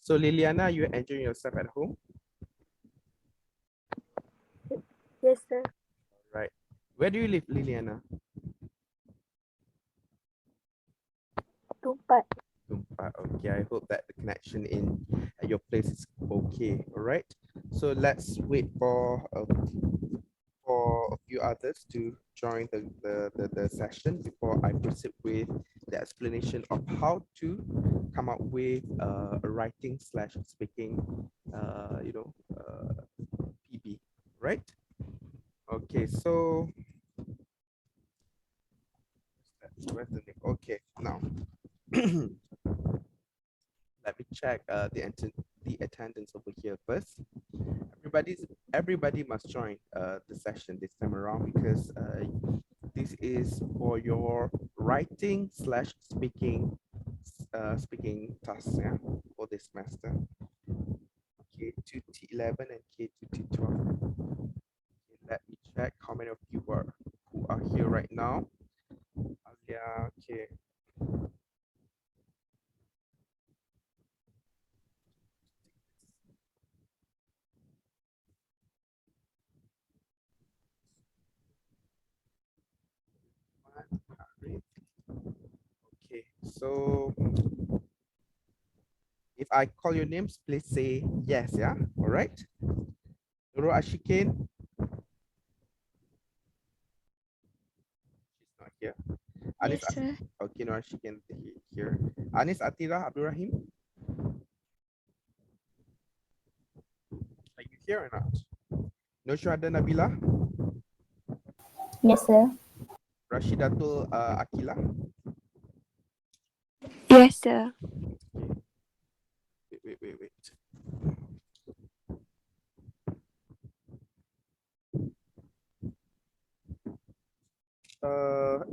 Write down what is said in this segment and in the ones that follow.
So Liliana, you enjoying yourself at home? Yes, sir. Right. Where do you live, Liliana? Tumpat. Okay, I hope that the connection in at your place is okay. All right. So let's wait for a few others to join the session before I proceed with the explanation of how to come up with a writing slash speaking, PB, right? Okay, so where's the name? Okay, now let me check the attendance over here first. Everybody must join the session this time around because this is for your writing slash speaking tasks, yeah, for this semester. K2T11 and K2T12. Let me check how many of you who are here right now. Yeah, okay. Okay, so if I call your names, please say yes, yeah? All right. Nurul Ashikin, she's not here. Anis, Yes, sir. okay, Nurul Ashikin here. Anis Atira Abdul Rahim, are you here or not? Noshada Nabila, Yes, sir. Rashidatul Akila. Yes, sir. Wait.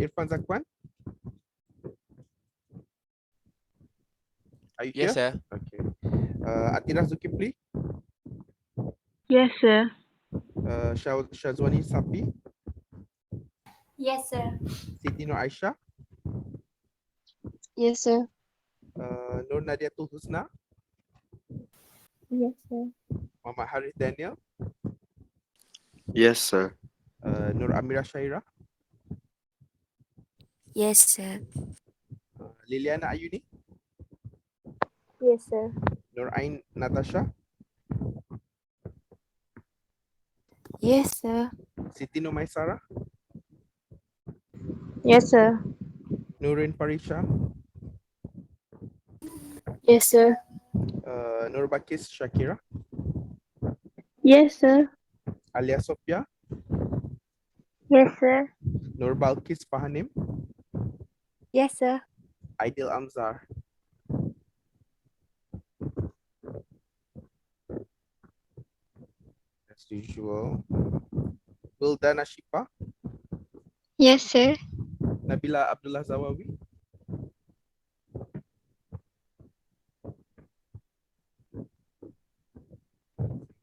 Irfan Zakwan, are you Yes, here? sir. Okay. Atira Zulkifli, Yes, sir. Shazwani Sapi, Yes, sir. Siti Nur Aisyah, Yes, sir. Nur Nadiatul Husna, Yes, sir. Muhammad Harith Daniel, Yes, sir. Nur Amira Shaira, Yes, sir. Liliana Ayuni, Yes, sir. Nur Ain Natasha, Yes, sir. Siti Numaisara, Yes, sir. Nurin Parisha, Yes, sir. Nur Bakis Shakira, Yes, sir. Alia Sophia, Yes, sir. Nur Balkis Fahanim, Yes, sir. Aidil Amzar. As usual. Wildana Shifa, Yes, sir. Nabila Abdullah Zawawi,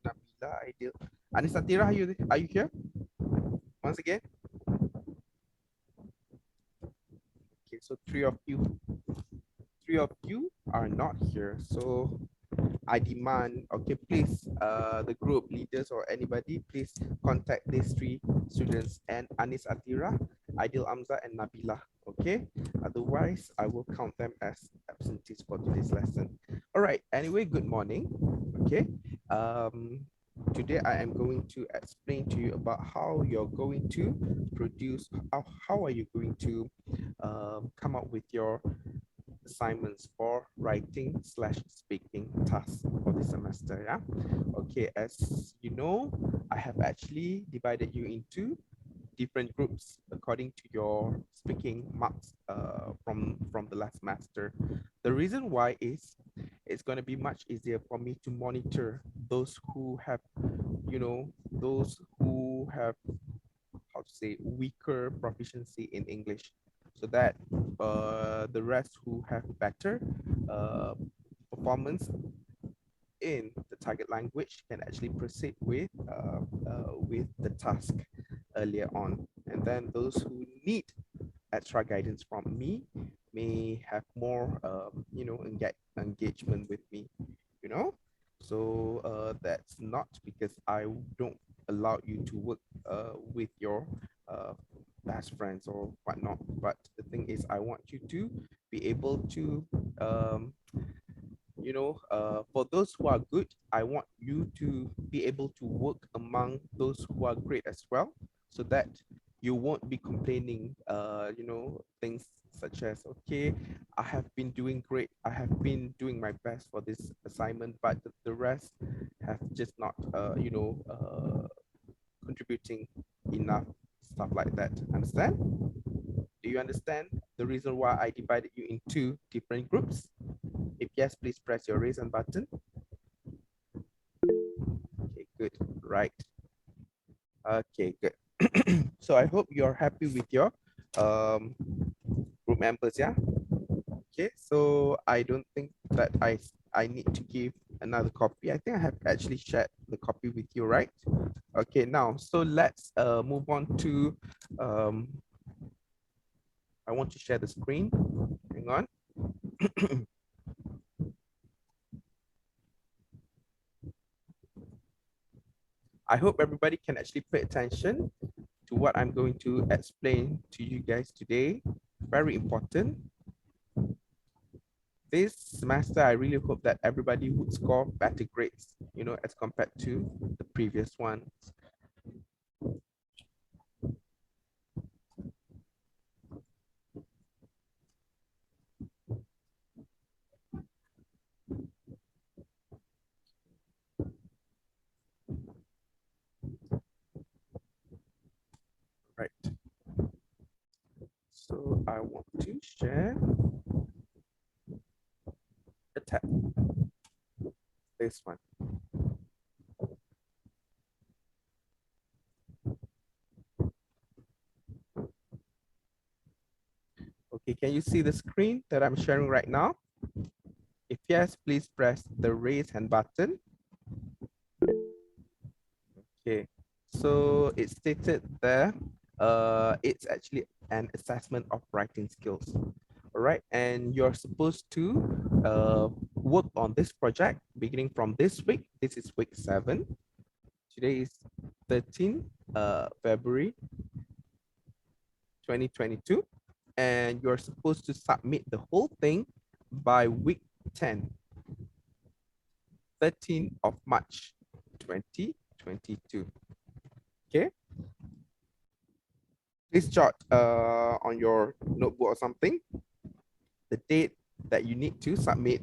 Nabila Aidil. Anis Atira, are you here? Once again. Okay, so three of you are not here. So I demand, okay, please, the group leaders or anybody, please contact these three students and Anis Atira, Aidil Amza, and Nabila. Okay, otherwise I will count them as absentees for today's lesson. All right, anyway, good morning. Okay, today I am going to explain to you about how you're going to produce, how are you going to come up with your assignments for writing slash speaking tasks for the semester. Yeah. Okay. As you know, I have actually divided you into different groups according to your speaking marks from the last semester. The reason why is it's going to be much easier for me to monitor those who have, those who have, how to say, weaker proficiency in English, so that the rest who have better uh, performance in the target language can actually proceed with the task earlier on, and then those who need extra guidance from me may have more engagement with me, you know. So that's not because I don't allow you to work with your uh, best friends or whatnot, but the thing is I want you to be able to um, for those who are good, I want you to be able to work among those who are great as well, so that you won't be complaining, things such as, okay, I have been doing great, I have been doing my best for this assignment, but the rest have just not, contributing enough, stuff like that. Understand? Do you understand the reason why I divided you into different groups? If yes, please press your raise hand button. Okay, good. Right. Okay, good. So I hope you're happy with your um, group members, yeah? Okay, so I don't think that I need to give another copy. I think I have actually shared the copy with you, right? Okay, now, so let's move on to, I want to share the screen. Hang on. I hope everybody can actually pay attention to what I'm going to explain to you guys today. Very important. This semester, I really hope that everybody would score better grades, as compared to the previous one. Right. So I want to share the tab, this one. Okay, can you see the screen that I'm sharing right now? If yes, please press the raise hand button. Okay, so it's stated there, it's actually an assessment of writing skills. All right, and you're supposed to work on this project beginning from this week. This is week 7. Today is 13 February 2022, and you're supposed to submit the whole thing by week 10, 13th of March 2022. Okay, please jot on your notebook or something the date that you need to submit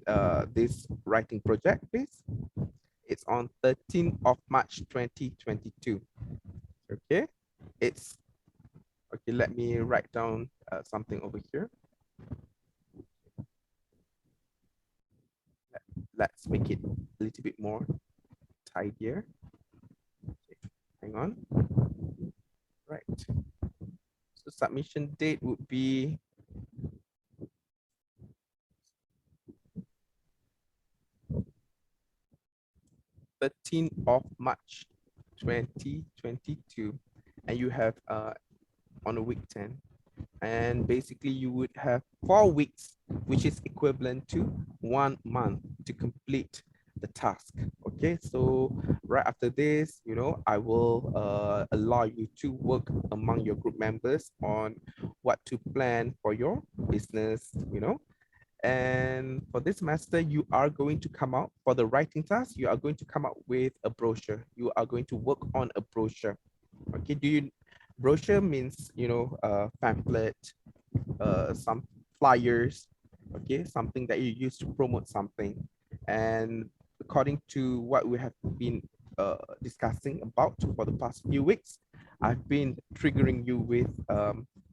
this writing project, please. It's on 13th of March 2022. Okay, it's okay. Let me write down something over here. Let's make it a little bit more tidier. Okay, hang on. Right. So submission date would be 13th of March 2022, and you have on a week 10, and basically you would have 4 weeks, which is equivalent to 1 month to complete the task. Okay, so right after this, I will allow you to work among your group members on what to plan for your business, and for this semester, you are going to come out for the writing task. You are going to come out with a brochure. You are going to work on a brochure. Okay, brochure means, pamphlet, some flyers, okay, something that you use to promote something. And according to what we have been discussing about for the past few weeks, I've been triggering you with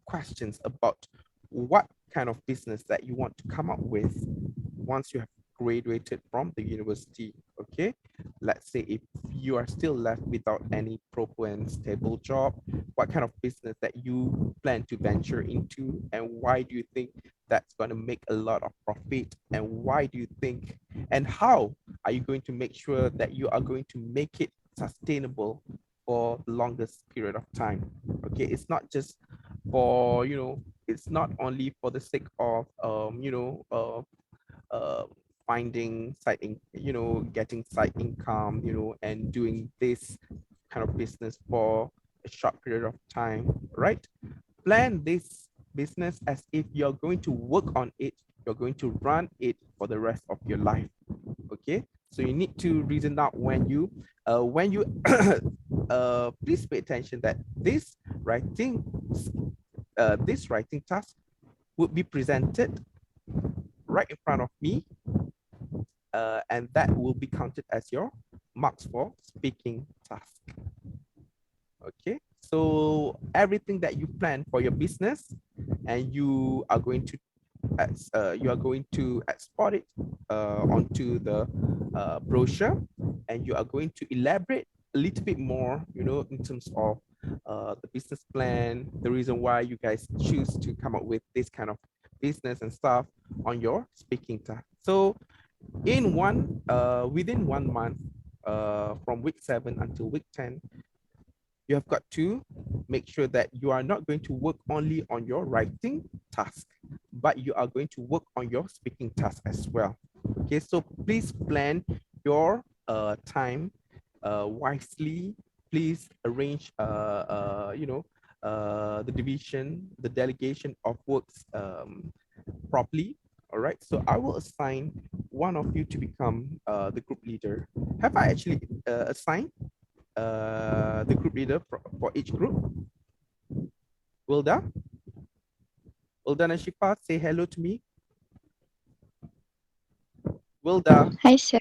questions about what kind of business that you want to come up with once you have graduated from the university. Okay, let's say if you are still left without any proper and stable job, what kind of business that you plan to venture into, and why do you think that's going to make a lot of profit, and why do you think, and how are you going to make sure that you are going to make it sustainable for the longest period of time. Okay, it's not just for, it's not only for the sake of finding getting side income, and doing this kind of business for a short period of time, right? Plan this business as if you're going to work on it, you're going to run it for the rest of your life. Okay, so you need to reason out when you please pay attention that writing this writing task would be presented right in front of me, and that will be counted as your marks for speaking task. Okay, so everything that you plan for your business, and you are going to export it onto the brochure, and you are going to elaborate a little bit more, in terms of the business plan, the reason why you guys choose to come up with this kind of business and stuff on your speaking task. So within 1 month, from week 7 until week 10, you have got to make sure that you are not going to work only on your writing task, but you are going to work on your speaking task as well. Okay, so please plan your time wisely. Please arrange the division, the delegation of works properly. All right, so I will assign one of you to become the group leader. Have I actually assigned the group leader for each group? Wilda? Wilda and Shifa, say hello to me. Wilda, Hi, sir.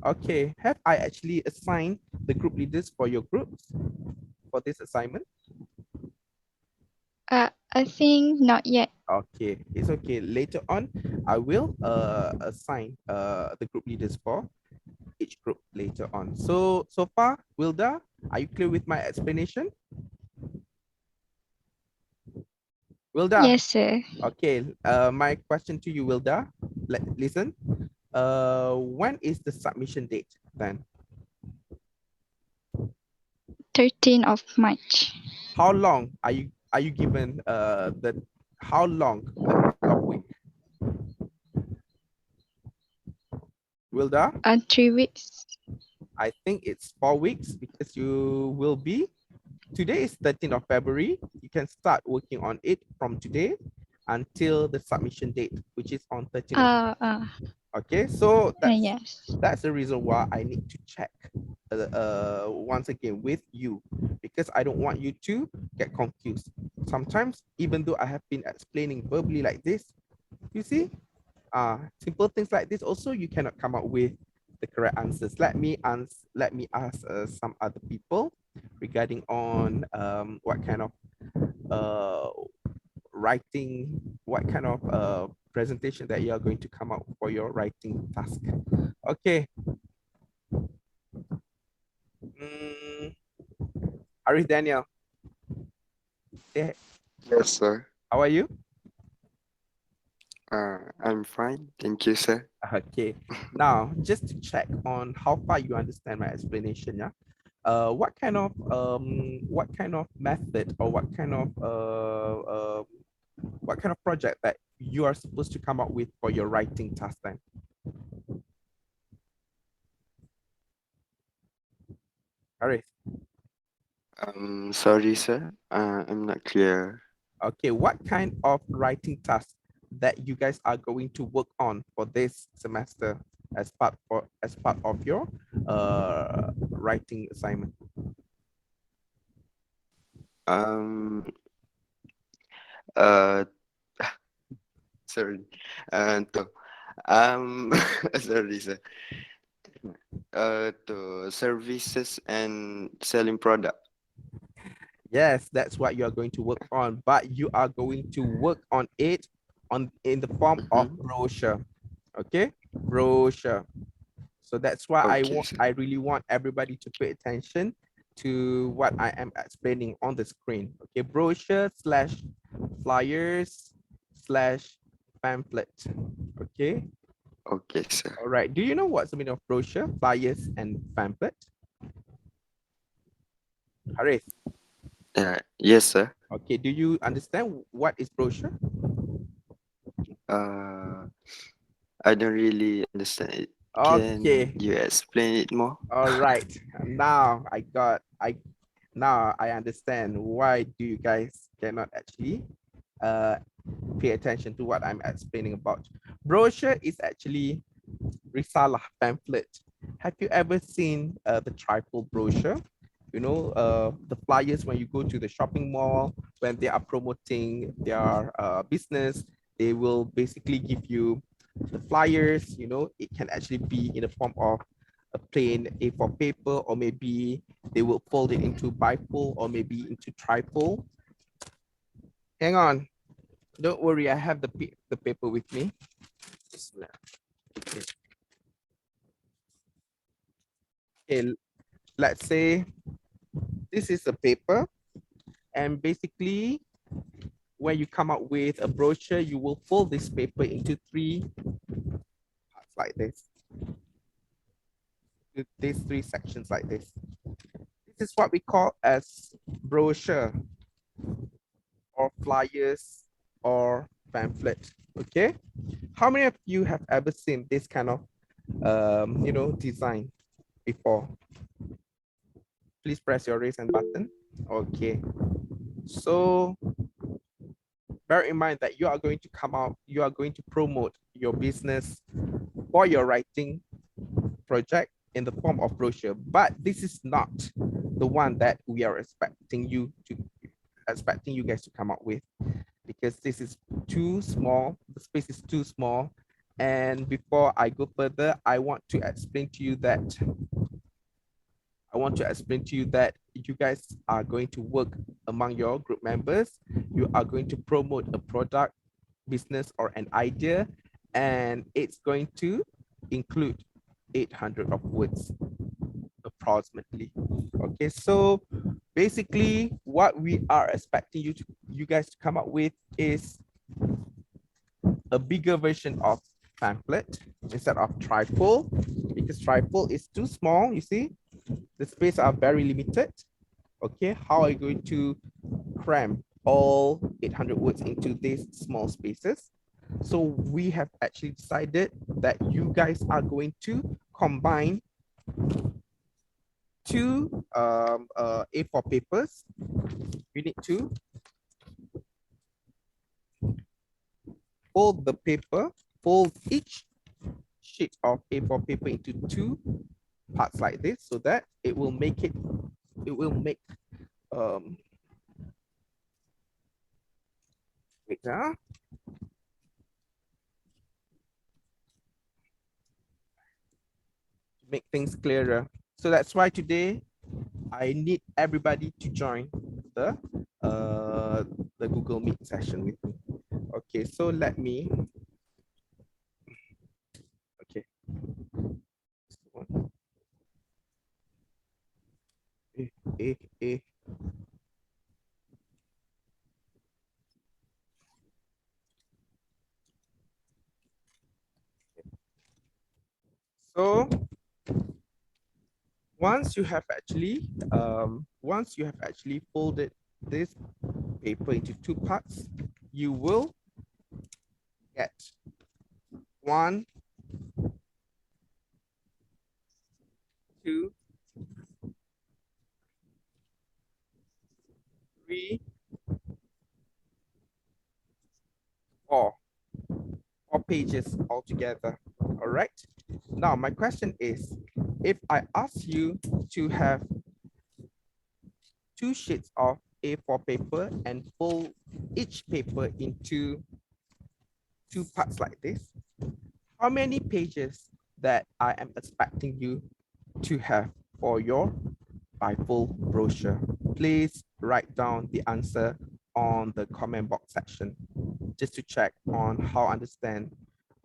okay. Have I actually assigned the group leaders for your groups for this assignment? I think not yet. Okay, it's okay. Later on, I will assign the group leaders for each group later on. So far, Wilda, are you clear with my explanation? Wilda, Yes, sir. okay. My question to you, Wilda, listen. When is the submission date then? 13th of March. How long are you given the how long a total of week? Wilda, 3 weeks. I think it's 4 weeks because you will be today is 13th of February. You can start working on it from today until the submission date, which is on 13th of okay. So yes. that's the reason why I need to check once again with you, because I don't want you to get confused. Sometimes, even though I have been explaining verbally like this, you see, simple things like this also you cannot come up with the correct answers. Let me ask some other people regarding on what kind of uh, writing, what kind of presentation that you are going to come up for your writing task. Okay. Mm, Arif Daniel, say, Yes, sir. how are you? I'm fine. Thank you, sir. Okay. Now, just to check on how far you understand my explanation, yeah. What kind of method, or what kind of project that you are supposed to come up with for your writing task then? Arif. Sorry, sir. I'm not clear. Okay, what kind of writing task that you guys are going to work on for this semester as part of your writing assignment? Um, uh, sorry. To, sorry, sir. To services and selling product. Yes, that's what you are going to work on, but you are going to work on it in the form of Mm-hmm. brochure. Okay, brochure. So that's why Okay, sir. I really want everybody to pay attention to what I am explaining on the screen. Okay, brochure slash flyers slash pamphlet. Okay, Okay, sir. all right. Do you know what's the meaning of brochure, flyers, and pamphlet? Harith, Yes, sir. okay, do you understand what is brochure? Uh, I don't really understand it. Can Okay. you explain it more? All right. Now I understand why do you guys cannot actually uh pay attention to what I'm explaining about. Brochure is actually risalah pamphlet. Have you ever seen the trifold brochure? You know, the flyers when you go to the shopping mall, when they are promoting their business, they will basically give you the flyers. You know, it can actually be in the form of a plain A4 paper, or maybe they will fold it into bifold or maybe into trifold. Hang on, don't worry, I have the paper with me. Okay. Okay, let's say this is a paper, and basically when you come up with a brochure, you will fold this paper into three parts like this. These three sections like this. This is what we call as brochure or flyers or pamphlet. Okay. How many of you have ever seen this kind of design before? Please press your raise hand button. Okay. So bear in mind that you are going to come out, you are going to promote your business for your writing project in the form of brochure, but this is not the one that we are expecting you guys to come up with, because this is too small, the space is too small. And before I go further, I want to explain to you that you guys are going to work among your group members. You are going to promote a product, business, or an idea, and it's going to include 800 of words approximately. Okay, so basically what we are expecting you guys to come up with is a bigger version of pamphlet instead of trifold, because trifold is too small. You see, the space are very limited. Okay, how are you going to cram all 800 words into these small spaces? So we have actually decided that you guys are going to combine two A4 papers. You need to fold each sheet of A4 paper into two parts like this, so that it will make wait, make things clearer. So that's why today I need everybody to join the uh the Google Meet session with me. Okay, so let me okay. Eh. So once you have actually folded this paper into two parts, you will get 1, 2, 3, 4 pages altogether. All right. Now my question is, if I ask you to have 2 sheets of A4 paper and fold each paper into 2 parts like this, how many pages that I am expecting you to have for your bifold brochure? Please write down the answer on the comment box section, just to check on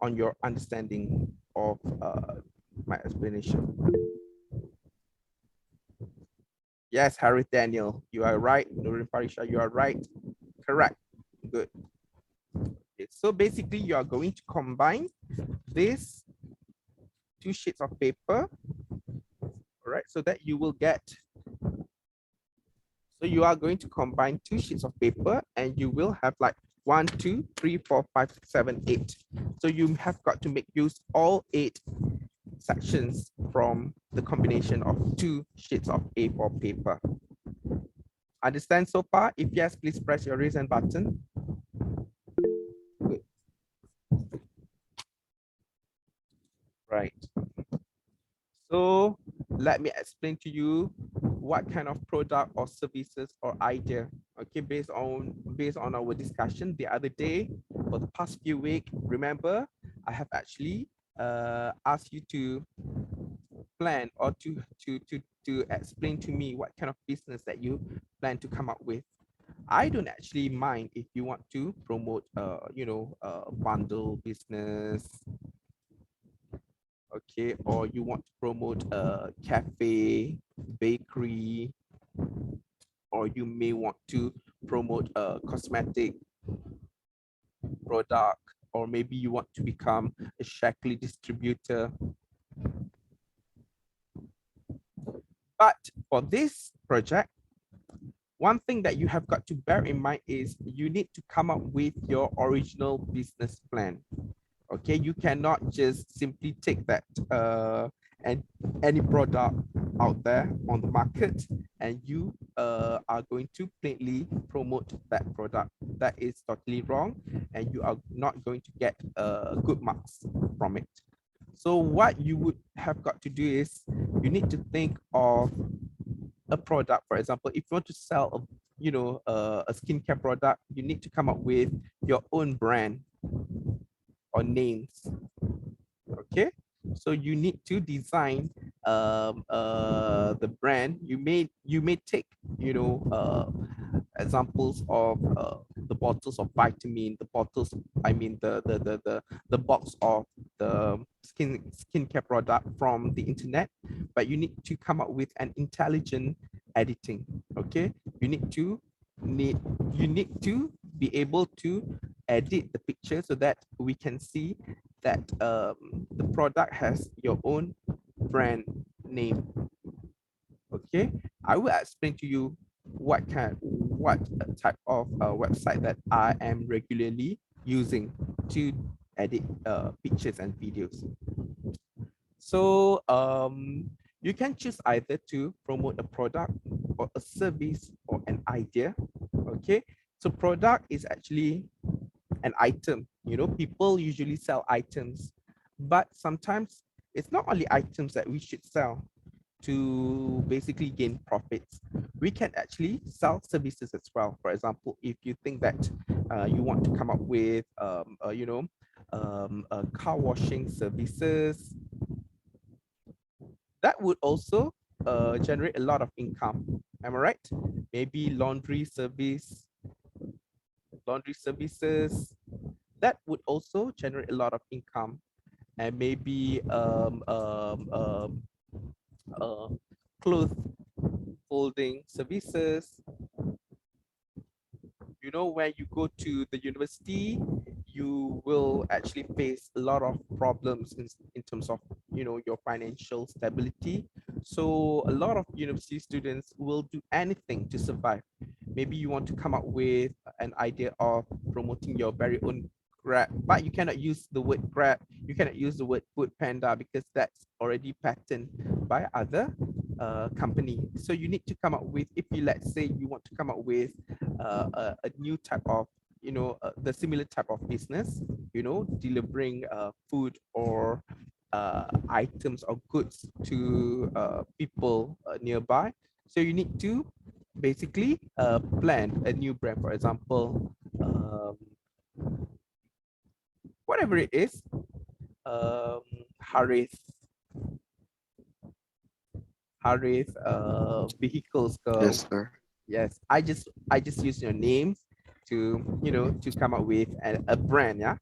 on your understanding of my explanation. Yes, Harry Daniel, you are right. Nurin Farisha, you are right. Correct. Good. Okay, so basically you are going to combine these 2 sheets of paper, all right, so that you will get, so you are going to combine 2 sheets of paper and you will have like 1, 2, 3, 4, 5, 6, 7, 8. So you have got to make use all 8 sections from the combination of 2 sheets of A4 paper. Understand so far? If yes, please press your raise hand button. Good. Right. So let me explain to you what kind of product or services or idea, okay, based on our discussion the other day. For the past few weeks, remember, I have actually asked you to plan or to explain to me what kind of business that you plan to come up with. I don't actually mind if you want to promote bundle business, okay, or you want to promote a cafe, bakery, or you may want to promote a cosmetic product, or maybe you want to become a Shackley distributor. But for this project, one thing that you have got to bear in mind is you need to come up with your original business plan. Okay, you cannot just simply take that and any product out there on the market and you are going to plainly promote that product. That is totally wrong, and you are not going to get good marks from it. So what you would have got to do is you need to think of a product. For example, if you want to sell a skincare product, you need to come up with your own brand or names. Okay, so you need to design the brand. You may take examples of the bottles of vitamin, the bottles, I mean the box of the skincare product from the internet, but you need to come up with an intelligent editing. Okay, you need to be able to edit the picture so that we can see that the product has your own brand name. Okay, I will explain to you what type of website that I am regularly using to edit pictures and videos. So you can choose either to promote a product or a service or an idea. Okay, so product is actually an item. People usually sell items, but sometimes it's not only items that we should sell to basically gain profits. We can actually sell services as well. For example, if you think that you want to come up with car washing services, that would also generate a lot of income. Am I right? Maybe laundry services, that would also generate a lot of income. And maybe cloth folding services. When you go to the university, you will actually face a lot of problems in terms of your financial stability. So a lot of university students will do anything to survive. Maybe you want to come up with an idea of promoting your very own Grab, but you cannot use the word Grab, you cannot use the word Food Panda because that's already patented by other company. So you need to come up with, if you, let's say you want to come up with a new type of the similar type of business, delivering food or items or goods to people nearby. So you need to basically plan a new brand. For example, whatever it is, Harith vehicles go. Yes, sir. Yes, I just use your names to to come up with a brand. Yeah,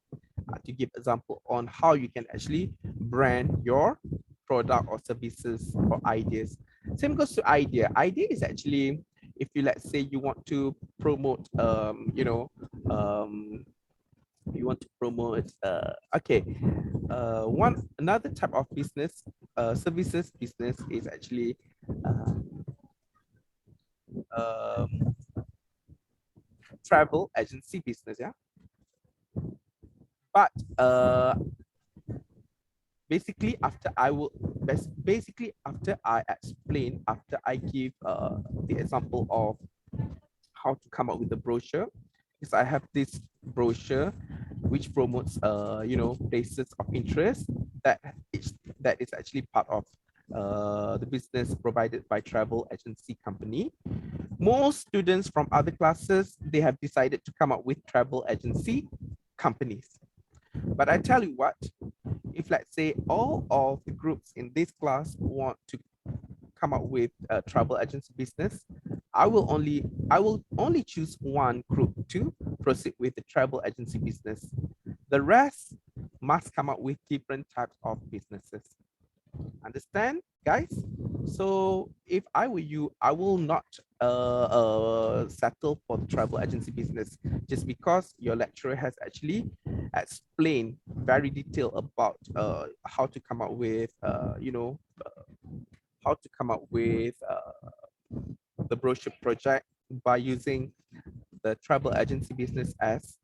to give example on how you can actually brand your product or services or ideas. Same goes to idea. Idea is actually, if you, let's say you want to promote you want to promote okay, another type of business, services business, is actually um, travel agency business. Yeah, But basically after I explain, after I give the example of how to come up with the brochure, is I have this brochure which promotes places of interest that is actually part of the business provided by travel agency company. Most students from other classes, they have decided to come up with travel agency companies. But I tell you what, if let's say all of the groups in this class want to come up with a travel agency business, I will only choose one group to proceed with the travel agency business. The rest must come up with different types of businesses. Understand, guys? So if I were you, I will not settle for the travel agency business just because your lecturer has actually explained very detailed about how to come up with how to come up with the brochure project by using the travel agency business as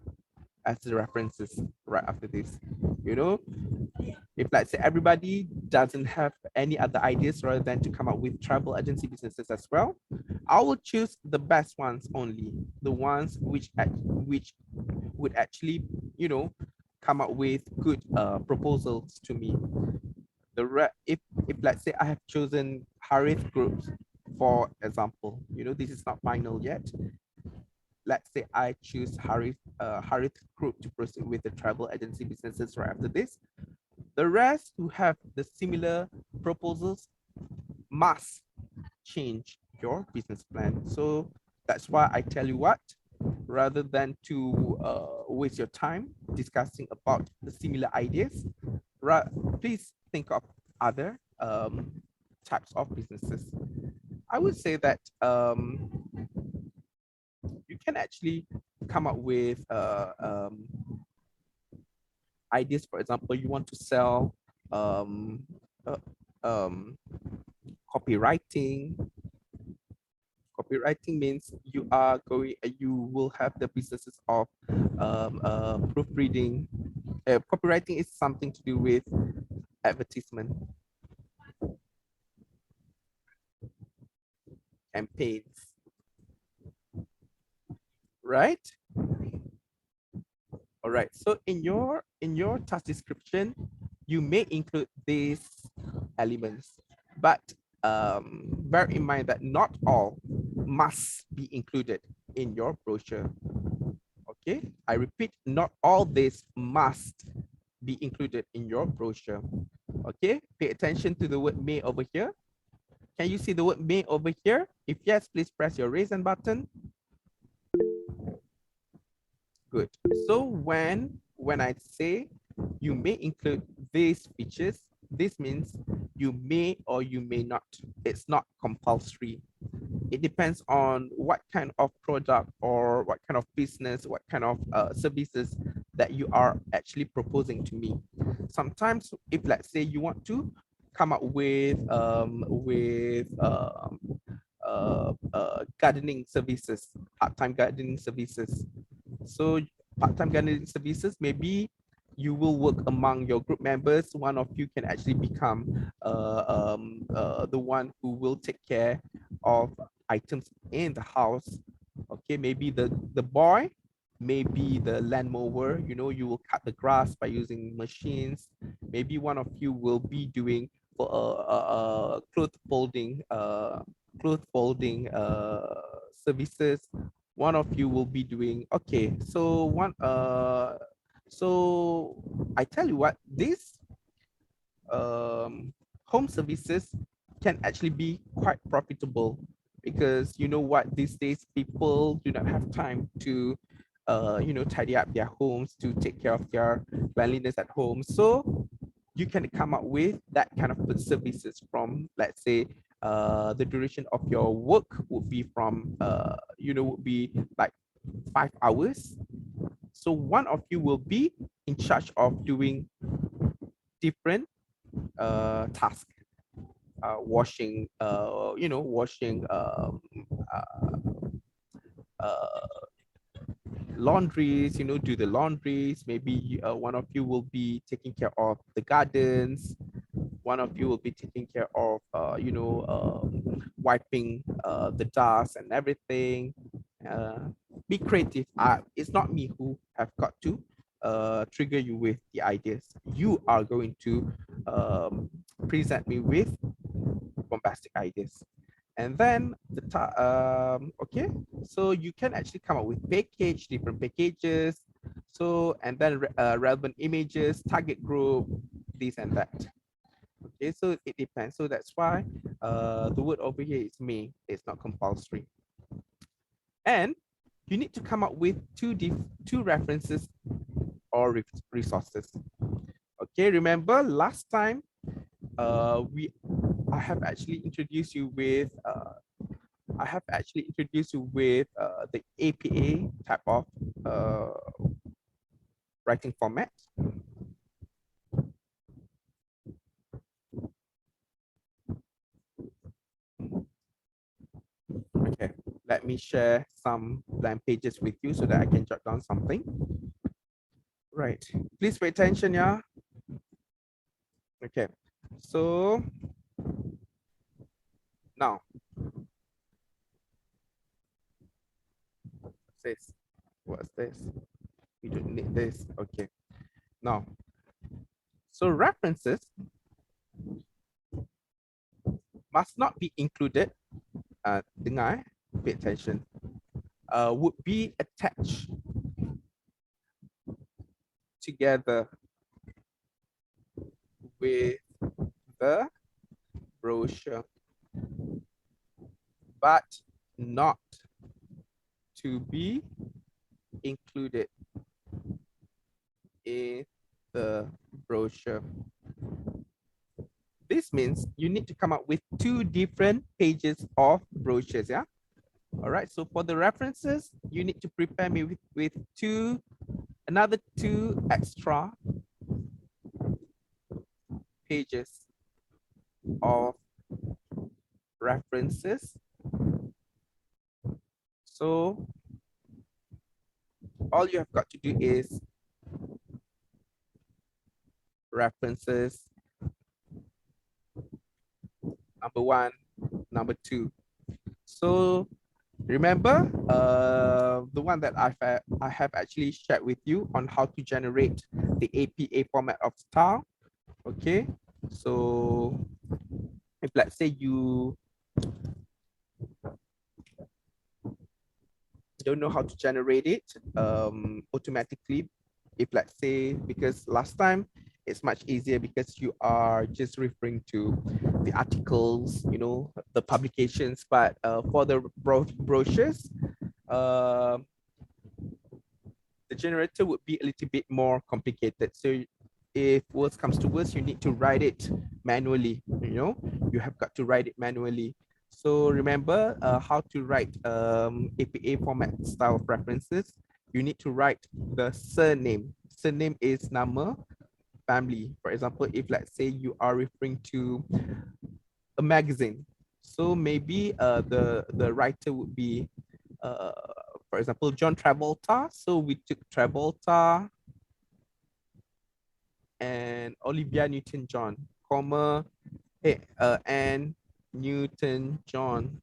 the references right after this. You know, if let's say everybody doesn't have any other ideas rather than to come up with travel agency businesses as well, I will choose the best ones only, the ones which would actually come up with good proposals to me. If let's say I have chosen Harith groups, for example, this is not final yet. Let's say I choose Harith group to proceed with the travel agency businesses right after this. The rest who have the similar proposals must change your business plan. So that's why I tell you what, rather than to waste your time discussing about the similar ideas, please think of other types of businesses. I would say that you can actually come up with ideas. For example, you want to sell um, uh, um, copywriting. Copywriting means you will have the businesses of proofreading. Copywriting is something to do with advertisement, campaigns, right? All right. So in your task description, you may include these elements, but bear in mind that not all must be included in your brochure. Okay, I repeat, not all this must be included in your brochure. Okay, pay attention to the word may over here. Can you see the word may over here? If yes, please press your raise hand button. Good. So when I say you may include these features, this means you may or you may not. It's not compulsory. It depends on what kind of product or what kind of business, what kind of services that you are actually proposing to me. Sometimes, if let's say you want to come up with gardening services, part-time gardening services. So part-time gardening services, maybe you will work among your group members. One of you can actually become the one who will take care of items in the house. Okay, maybe the boy, maybe the land mower, you will cut the grass by using machines. Maybe one of you will be doing for cloth folding services. One of you will be doing, okay, so I tell you what, this home services can actually be quite profitable, because you know what, these days people do not have time to tidy up their homes, to take care of their cleanliness at home. So you can come up with that kind of services from, let's say, the duration of your work would be from would be like 5 hours. So one of you will be in charge of doing different tasks, washing washing uh, laundries, you know, do the laundries. Maybe one of you will be taking care of the gardens. One of you will be taking care of, wiping the dust and everything. Be creative. It's not me who have got to trigger you with the ideas. You are going to present me with bombastic ideas. And then okay, so you can actually come up with different packages. So, and then relevant images, target group, this and that. Okay, so it depends. So that's why the word over here is may. It's not compulsory. And you need to come up with two references or resources. Okay, remember last time I have actually introduced you with the APA type of writing format. Okay, let me share some blank pages with you so that I can jot down something. Right, please pay attention, yeah. Okay, so now what's this? We don't need this. Okay, now, so references must not be included. Dengar, pay attention. Would be attached together with the brochure, but not to be included in the brochure. This means you need to come up with two different pages of brochures, yeah? All right, so for the references, you need to prepare me with another two extra pages of references. So all you have got to do is references number 1, number 2. So remember the one that I have actually shared with you on how to generate the APA format of style. Okay, so if let's say you don't know how to generate it automatically, if let's say, because last time it's much easier because you are just referring to the articles, you know, the publications, but for the brochures, the generator would be a little bit more complicated. So if worse comes to worse, you need to write it manually, you know, you have got to write it manually. So remember how to write APA format style of references. You need to write the surname. Surname is nama, family. For example, if let's say you are referring to a magazine, so maybe the writer would be, for example, John Travolta. So we took Travolta and Olivia Newton-John, comma, and Newton-John,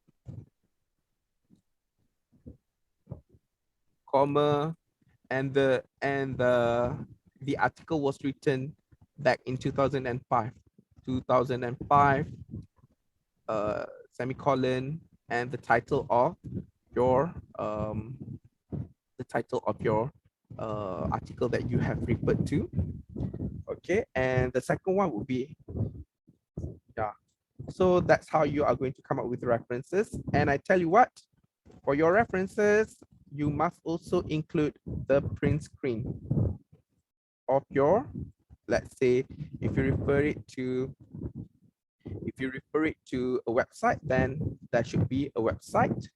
comma, and the article was written back in 2005, semicolon, and the title of your article that you have referred to. Okay, and the second one would be, yeah. So that's how you are going to come up with references. And I tell you what, for your references, you must also include the print screen of your, let's say, if you refer it to a website, then that should be a website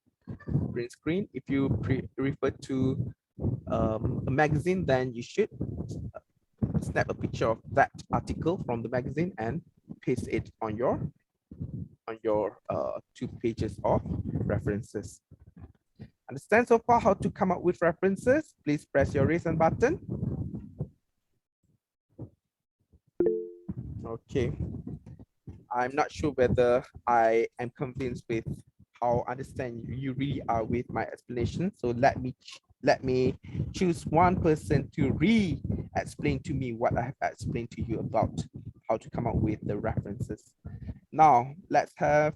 print screen. If you refer to a magazine, then you should snap a picture of that article from the magazine and paste it on your 2 pages of references. Understand so far how to come up with references? Please press your raise hand button. Okay. I'm not sure whether I am convinced with how understand you really are with my explanation. So let me choose one person to re-explain to me what I have explained to you about how to come up with the references. Now let's have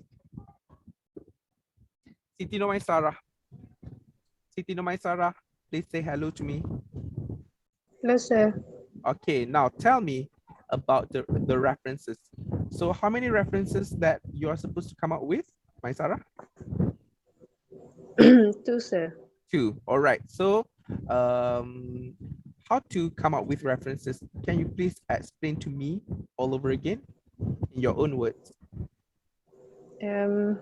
Siti Nomaisarah. Siti Nomaisarah, please say hello to me. Hello, sir. Okay, now tell me about the references. So how many references that you are supposed to come up with, Maisarah? 2, sir. 2. All right. So how to come up with references? Can you please explain to me all over again in your own words? Um,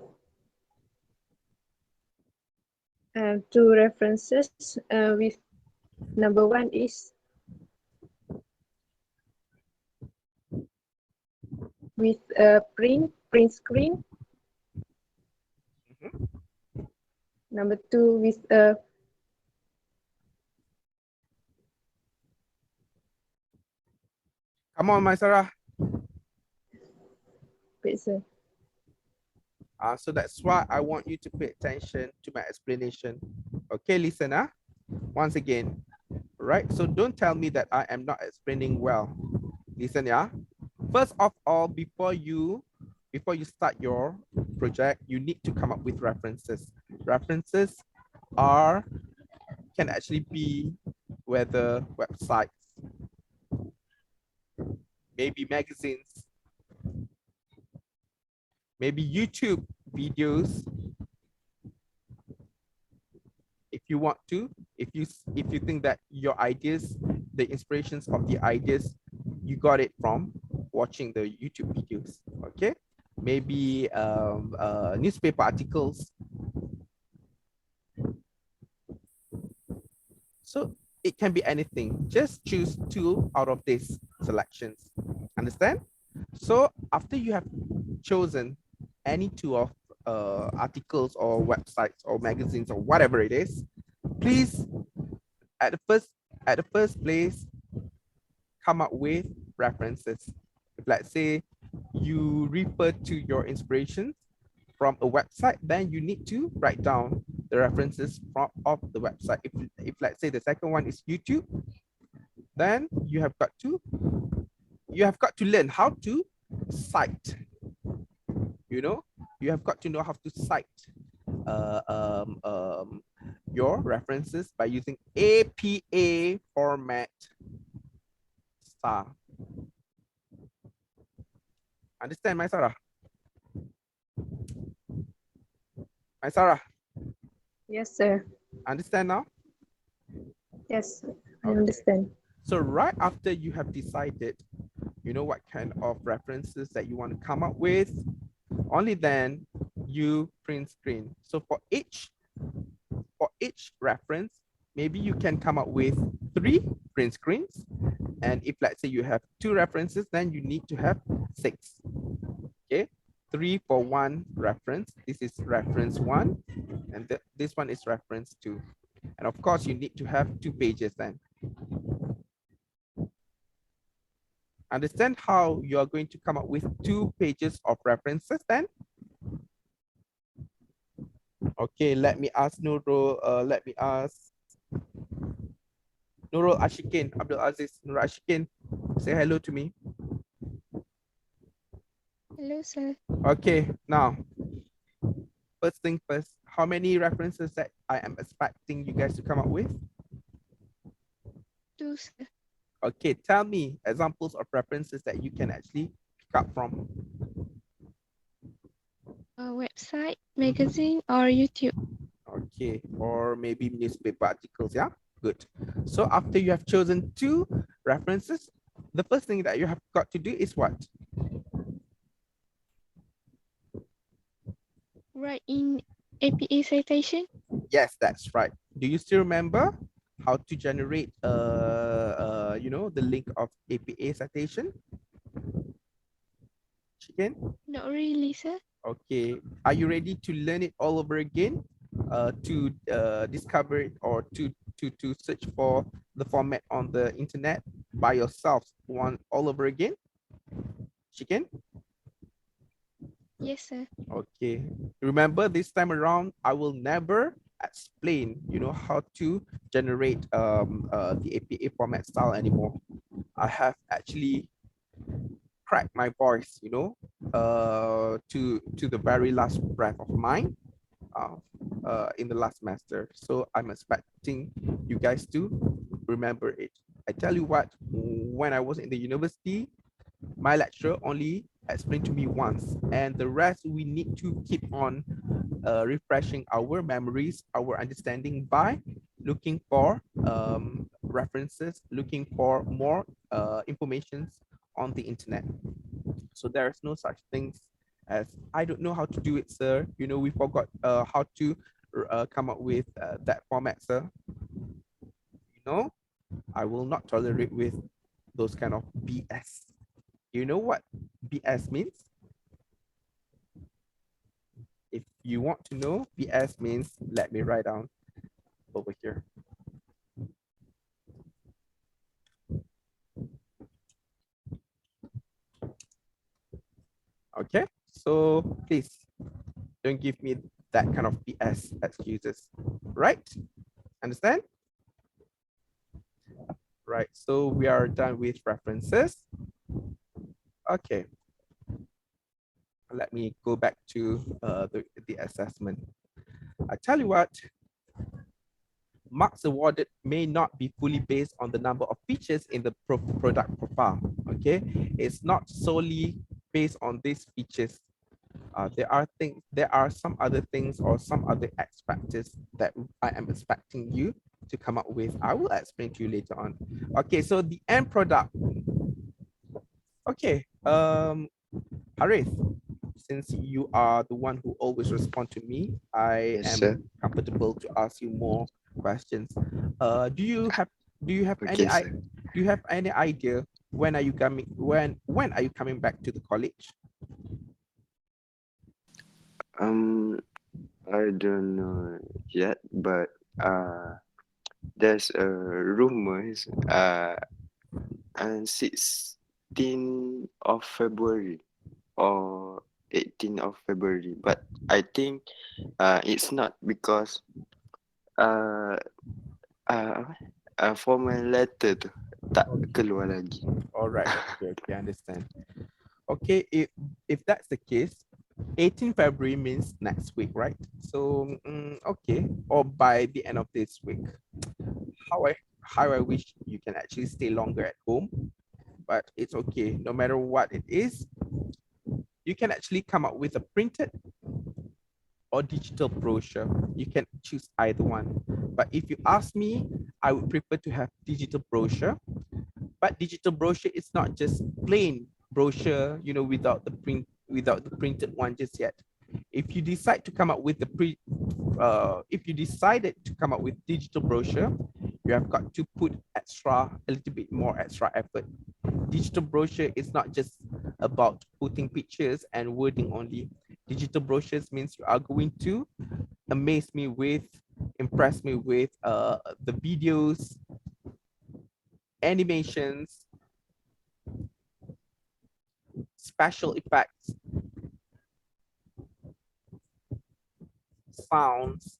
2 references with number 1 is with a print screen. Mhm. Number 2 with a Come on, Maisarah. wait, sir. So that's why I want you to pay attention to my explanation. Okay, listener. Once again, right? So don't tell me that I am not explaining well. Listen, yeah. First of all, before you start your project, you need to come up with references. References can actually be whether websites, maybe magazines, maybe YouTube videos. If you want to, if you think that your ideas, the inspirations of the ideas, you got it from watching the YouTube videos. Okay, maybe newspaper articles. So it can be anything. Just choose 2 out of these selections. Understand? So after you have chosen any 2 of articles or websites or magazines or whatever it is, please at the first place come up with references. If let's say you refer to your inspirations from a website, then you need to write down the references of the website. If let's say the second one is YouTube, then you have got to learn how to cite. You have got to know how to cite your references by using APA format style. Understand, my Sarah? My Sarah, Yes, sir. understand now? Yes, I Okay. understand. So right after you have decided, what kind of references that you want to come up with, only then you print screen. So for each reference, maybe you can come up with 3 print screens. And if let's say you have 2 references, then you need to have 6. Okay, 3 for 1 reference. This is reference 1, and this one is reference 2. And of course, you need to have 2 pages then. Understand how you are going to come up with 2 pages of references then? Okay, let me ask Nurul. Nurul Ashikin, Abdul Aziz, Nurul Ashikin. Say hello to me. Hello, sir. Okay, now, first thing first, how many references that I am expecting you guys to come up with? 2, sir. Okay, tell me examples of references that you can actually pick up from. A website, magazine, or YouTube. Okay, or maybe newspaper articles, yeah? Good. So after you have chosen 2 references, the first thing that you have got to do is what? Write in APA citation. Yes, that's right. Do you still remember how to generate the link of APA citation? Chicken? Not really, sir. Okay. Are you ready to learn it all over again? discover it or to search for the format on the internet by yourself all over again? Chicken? Yes, sir. Okay. Remember, this time around, I will never explain, how to generate the APA format style anymore. I have actually cracked my voice, to the very last breath of mine uh, in the last semester. So I'm expecting you guys to remember it. I tell you what, when I was in the university, my lecturer only explained to me once, and the rest we need to keep on refreshing our memories, our understanding by looking for references, looking for more informations on the internet. So there's no such things as I don't know how to do it, sir. We forgot how to come up with that format, sir. I will not tolerate with those kind of BS. You know what BS means? If you want to know, BS means, let me write down over here. Okay, so please don't give me that kind of BS excuses, right? Understand? Right, so we are done with references. Okay, let me go back to the assessment. I tell you what, marks awarded may not be fully based on the number of features in the product profile. Okay, it's not solely based on these features. There are some other things or some other X factors that I am expecting you to come up with. I will explain to you later on. Okay, so the end product. Okay, Harith, since you are the one who always respond to me, I Yes, sir. am comfortable to ask you more questions. Do you have Okay, sir. do you have any idea when are you coming when are you coming back to the college? Um, I don't know yet, but there's a rumors on 16th of February or 18th of February, but I think it's not because uh apa? Formal letter tu tak keluar lagi. All right, okay, I understand. Okay, if that's the case, 18 February means next week, right? So okay, or by the end of this week. How I wish you can actually stay longer at home, but it's okay. No matter what it is, you can actually come up with a printed or digital brochure. You can choose either one. But if you ask me, I would prefer to have digital brochure. But digital brochure is not just plain brochure, without the printed one just yet. If you decide to come up with if you decided to come up with digital brochure, you have got to put a little bit more extra effort. Digital brochure is not just about putting pictures and wording only. Digital brochures means you are going to impress me with the videos, animations, special effects, sounds.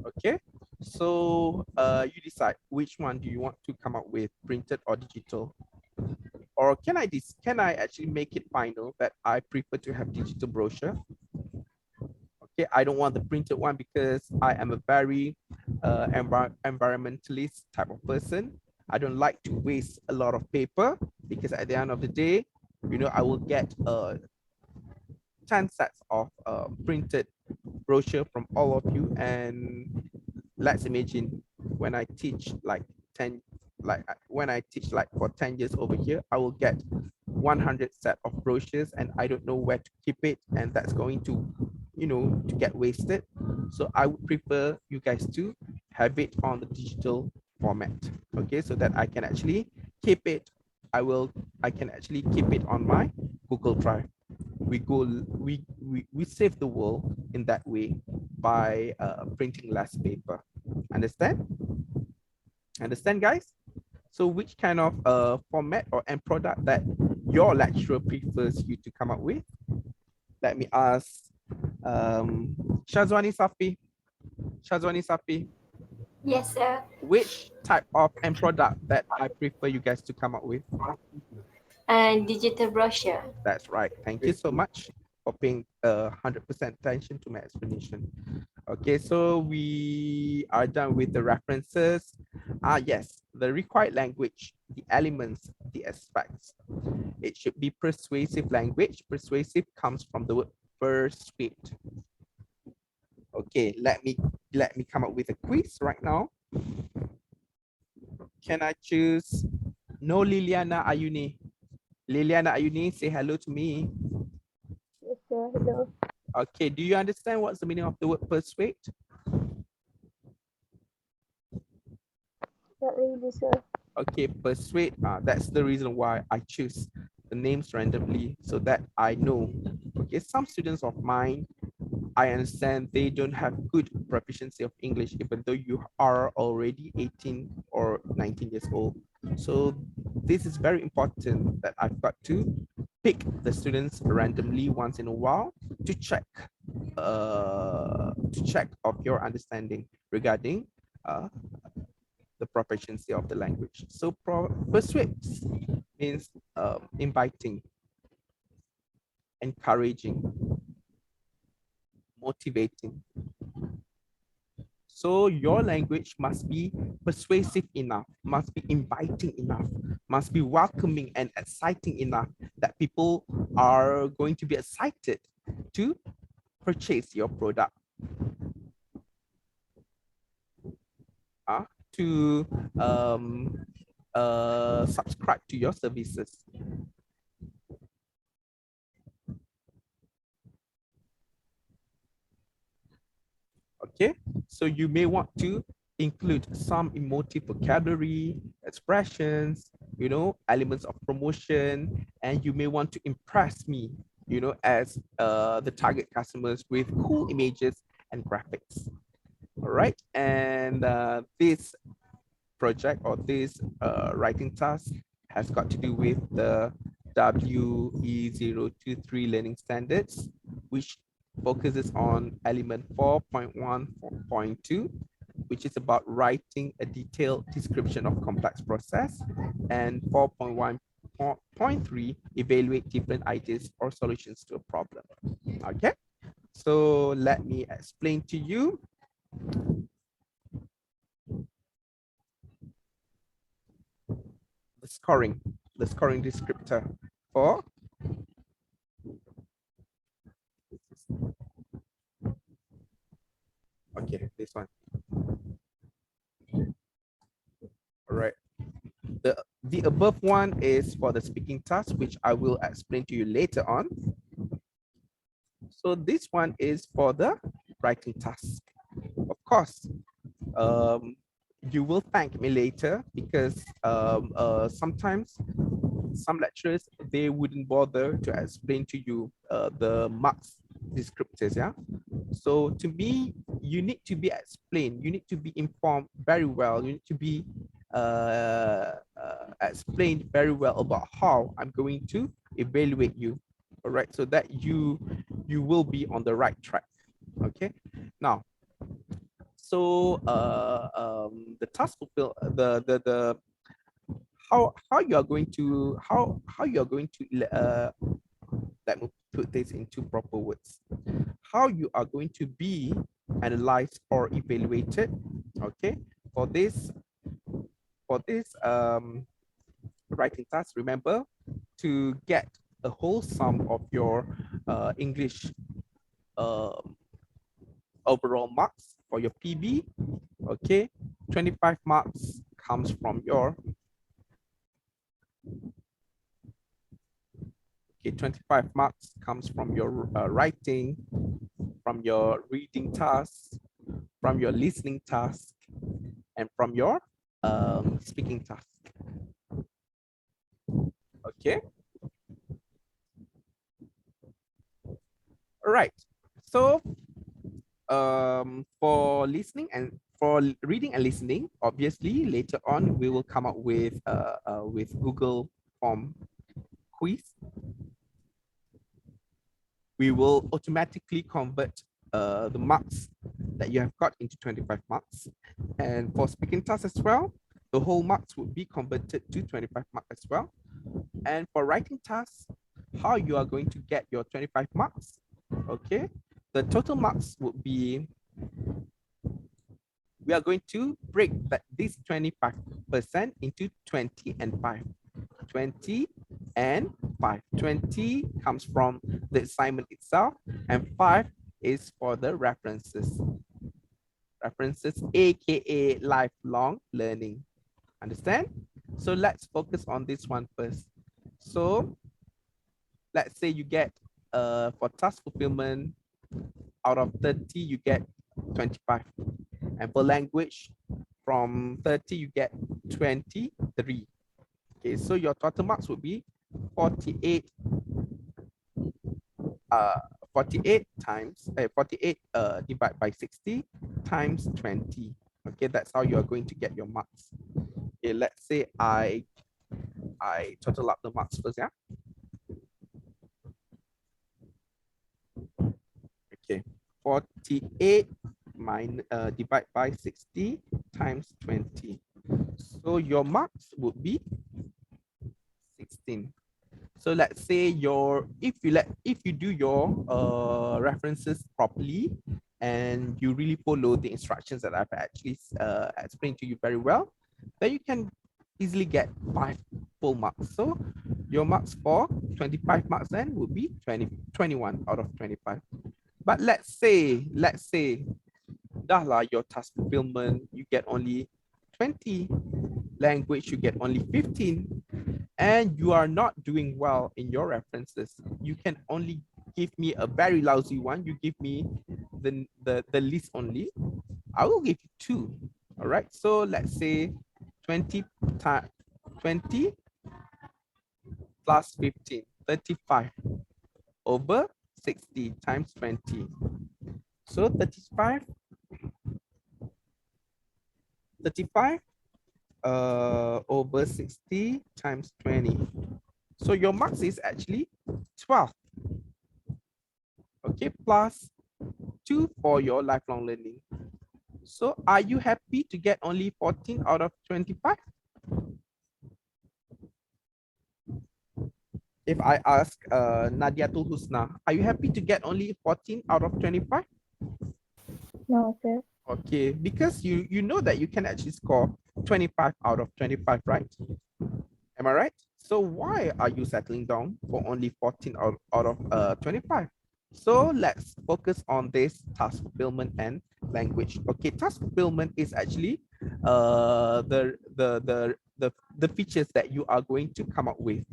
Okay, so you decide which one do you want to come up with, printed or digital. Or can I actually make it final that I prefer to have digital brochure? Okay, I don't want the printed one because I am a very environmentalist type of person. I don't like to waste a lot of paper because at the end of the day, I will get 10 sets of printed brochure from all of you, and let's imagine when I teach like 10 when I teach like for 10 years over here, I will get 100 set of brochures and I don't know where to keep it, and that's going to to get wasted. So I would prefer you guys to have it on the digital format, okay, so that I can actually keep it. I can actually keep it on my Google Drive. We save the world in that way. by printing less paper. Understand? Understand, guys? So which kind of format or end product that your lecturer prefers you to come up with? Let me ask Shazwani Safi. Shazwani Safi, Yes, sir. which type of end product that I prefer you guys to come up with? And digital brochure. That's right. Thank you so much for paying 100% attention to my explanation. Okay, so we are done with the references. Yes, the required language, the elements, the aspects. It should be persuasive language. Persuasive comes from the word persuade. Okay, let me come up with a quiz right now. Can I choose no Liliana Ayuni? Liliana Ayuni, say hello to me. Yes, sir. Hello. Okay, do you understand what's the meaning of the word persuade? Not really, sir. Okay, persuade, that's the reason why I choose the names randomly so that I know. Okay, some students of mine, I understand they don't have good proficiency of English, even though you are already 18 or 19 years old. So this is very important that I've got to pick the students randomly once in a while to check of your understanding regarding the proficiency of the language. So persuades means inviting, encouraging, motivating. So your language must be persuasive enough, must be inviting enough, must be welcoming and exciting enough that people are going to be excited to purchase your product, to subscribe to your services. Okay, so you may want to include some emotive vocabulary, expressions, elements of promotion, and you may want to impress me, as the target customers with cool images and graphics. All right, and this project or this writing task has got to do with the WE023 learning standards, which focuses on element 4.1.2, which is about writing a detailed description of complex process, and 4.1.3, evaluate different ideas or solutions to a problem. Okay, so let me explain to you. The scoring descriptor for this one. All right. The above one is for the speaking task, which I will explain to you later on. So this one is for the writing task. Of course, you will thank me later because sometimes some lecturers, they wouldn't bother to explain to you the marks descriptors. Yeah, so to me, you need to be explained, you need to be informed very well, you need to be explained very well about how I'm going to evaluate you. All right, so that you will be on the right track. Okay, now, so the task fulfill the how you are going to let me put this into proper words. How you are going to be analyzed or evaluated, okay, for this writing task. Remember to get a whole sum of your English overall marks for your PB. Okay, 25 marks comes from your 25 marks comes from your writing, from your reading task, from your listening task, and from your speaking task. Okay. All right. So For listening and for reading and listening, obviously later on we will come up with Google form quiz. We will automatically convert the marks that you have got into 25 marks. And for speaking task as well, the whole marks would be converted to 25 marks as well. And for writing tasks, how you are going to get your 25 marks, okay? The total marks would be, we are going to break this 25% into 20 and 5. 20 and 5. 20 comes from the assignment itself, and 5 is for the references. References, aka lifelong learning. Understand? So let's focus on this one first. So let's say you get for task fulfillment, out of 30 you get 25, and for language from 30 you get 23. Okay, so your total marks would be 48 48 times 48 divided by 60 times 20. Okay, that's how you are going to get your marks. Okay, let's say I total up the marks first, yeah. Okay, 48 divide by 60 times 20. So your marks would be 16. So let's say if you do your references properly and you really follow the instructions that I've actually explained to you very well, then you can easily get 5 full marks. So your marks for 25 marks then would be 21 out of 25. But let's say dah lah your task fulfillment, you get only 20, language you get only 15, and you are not doing well in your references. You can only give me a very lousy one. You give me the list only. I will give you 2. All right. So let's say 20 plus 15, 35 over 60 times 20. So 35 over 60 times 20. So your marks is actually 12. Okay, plus 2 for your lifelong learning. So are you happy to get only 14 out of 25? If I ask Nadiatul Husna, are you happy to get only 14 out of 25? No, sir. Okay, because you know that you can actually score 25 out of 25, right? Am I right? So why are you settling down for only 14 out of 25? So let's focus on this task fulfillment and language. Okay, task fulfillment is actually the features that you are going to come up with.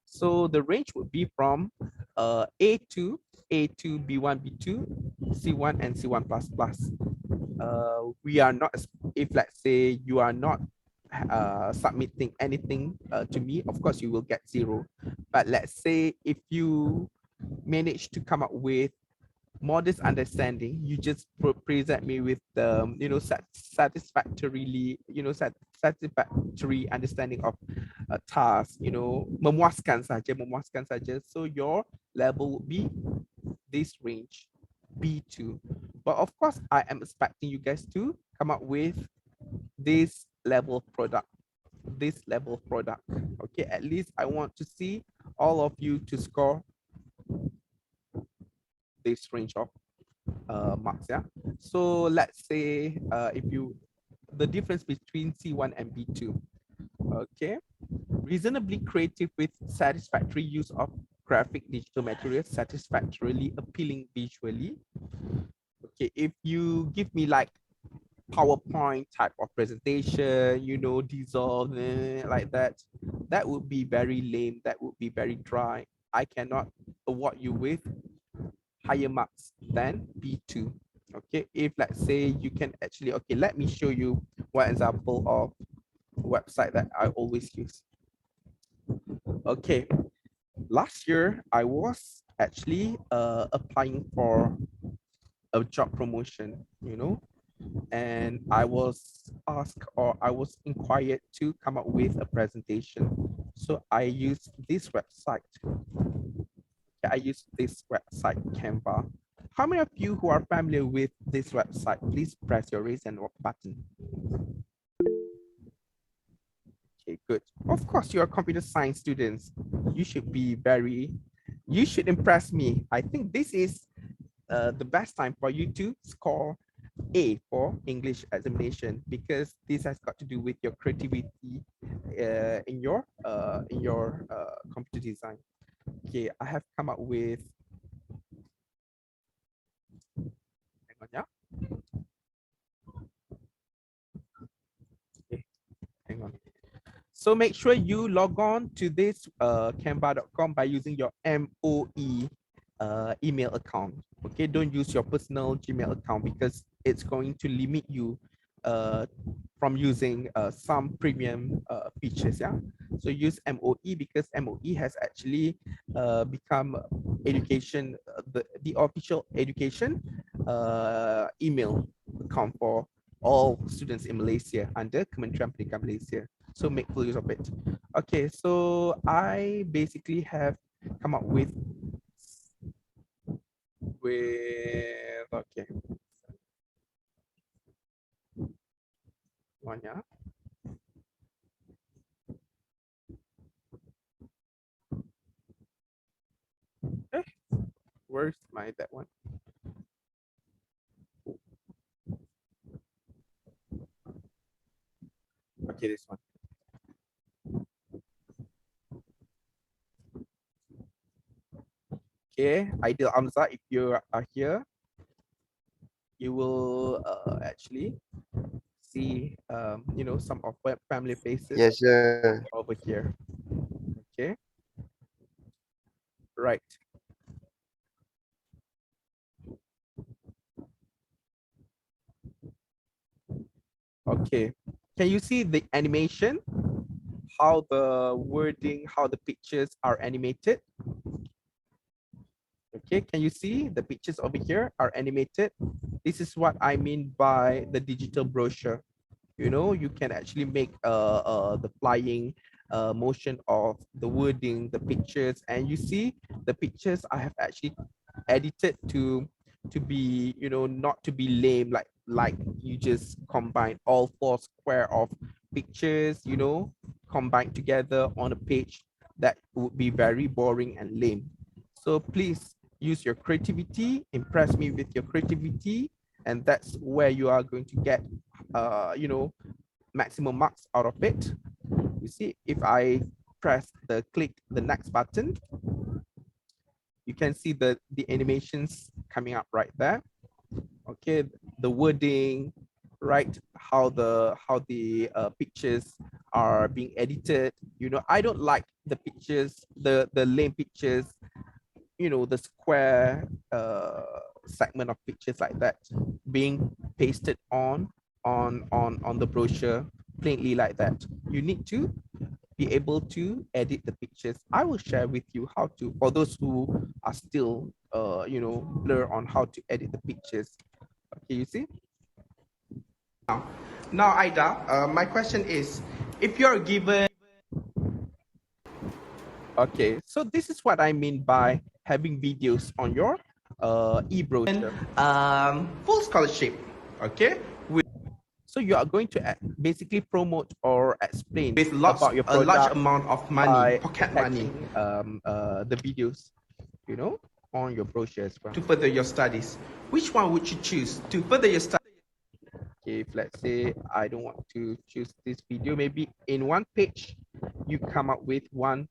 So the range would be from A2, B1, B2, C1, and C1++. We are not, if let's say you are not submitting anything to me, of course you will get 0. But let's say if you manage to come up with modest understanding, you just present me with the satisfactory understanding of a task, memuaskan saja. So your level would be this range, B2. But of course I am expecting you guys to come up with this level of product. Okay, at least I want to see all of you to score this range of marks. Yeah, so let's say if you, the difference between C1 and B2. Okay, reasonably creative with satisfactory use of graphic digital materials, satisfactorily appealing visually. Okay, if you give me like PowerPoint type of presentation, dissolve like that, that would be very lame, that would be very dry. I cannot award you with higher marks than B2. Okay, if let's say you can actually, okay, let me show you one example of website that I always use. Okay, last year I was actually applying for a job promotion, and I was asked, or I was inquired to come up with a presentation. So I used this website. I use this website, Canva. How many of you who are familiar with this website, please press your raise hand button. Okay, good. Of course, you are computer science students. You should impress me. I think this is the best time for you to score A for English examination, because this has got to do with your creativity in your computer design. Okay, I have come up with, hang on, yeah. Okay, hang on. So make sure you log on to this canva.com by using your MOE email account. Okay, don't use your personal Gmail account, because it's going to limit you from using some premium features. Yeah, so use MOE, because MOE has actually become education, the official education email account for all students in Malaysia under Kementerian Pendidikan Malaysia. So make full use of it. Okay, so I basically have come up with okay, one, yeah. Okay, where's that one? Okay, this one. Okay, Ideal Amza, if you are here, you will actually see some of our family faces Yes, sir. over here. Okay, right. Okay, can you see the animation, how the wording, how the pictures are animated? Okay, can you see the pictures over here are animated? This is what I mean by the digital brochure. You can actually make the flying motion of the wording, the pictures, and you see the pictures I have actually edited to be, not to be lame, like you just combine all four square of pictures, combined together on a page. That would be very boring and lame. So please use your creativity, impress me with your creativity, and that's where you are going to get maximum marks out of it. You see, if I click the next button, you can see the animations coming up right there. Okay, the wording, right? How the pictures are being edited. I don't like the pictures, the lame pictures, the square segment of pictures like that being pasted on the brochure plainly like that. You need to be able to edit the pictures. I will share with you how to, for those who are still blur on how to edit the pictures. Okay, you see. Now Ida, my question is, if you're given, okay, so this is what I mean by having videos on your e-brochure. Full scholarship, okay? So you are going to basically promote or explain with about your product, a large amount of money, pocket money, the videos, on your brochure as well, to further your studies. Which one would you choose to further your studies? Okay, if let's say I don't want to choose this video, maybe in one page you come up with one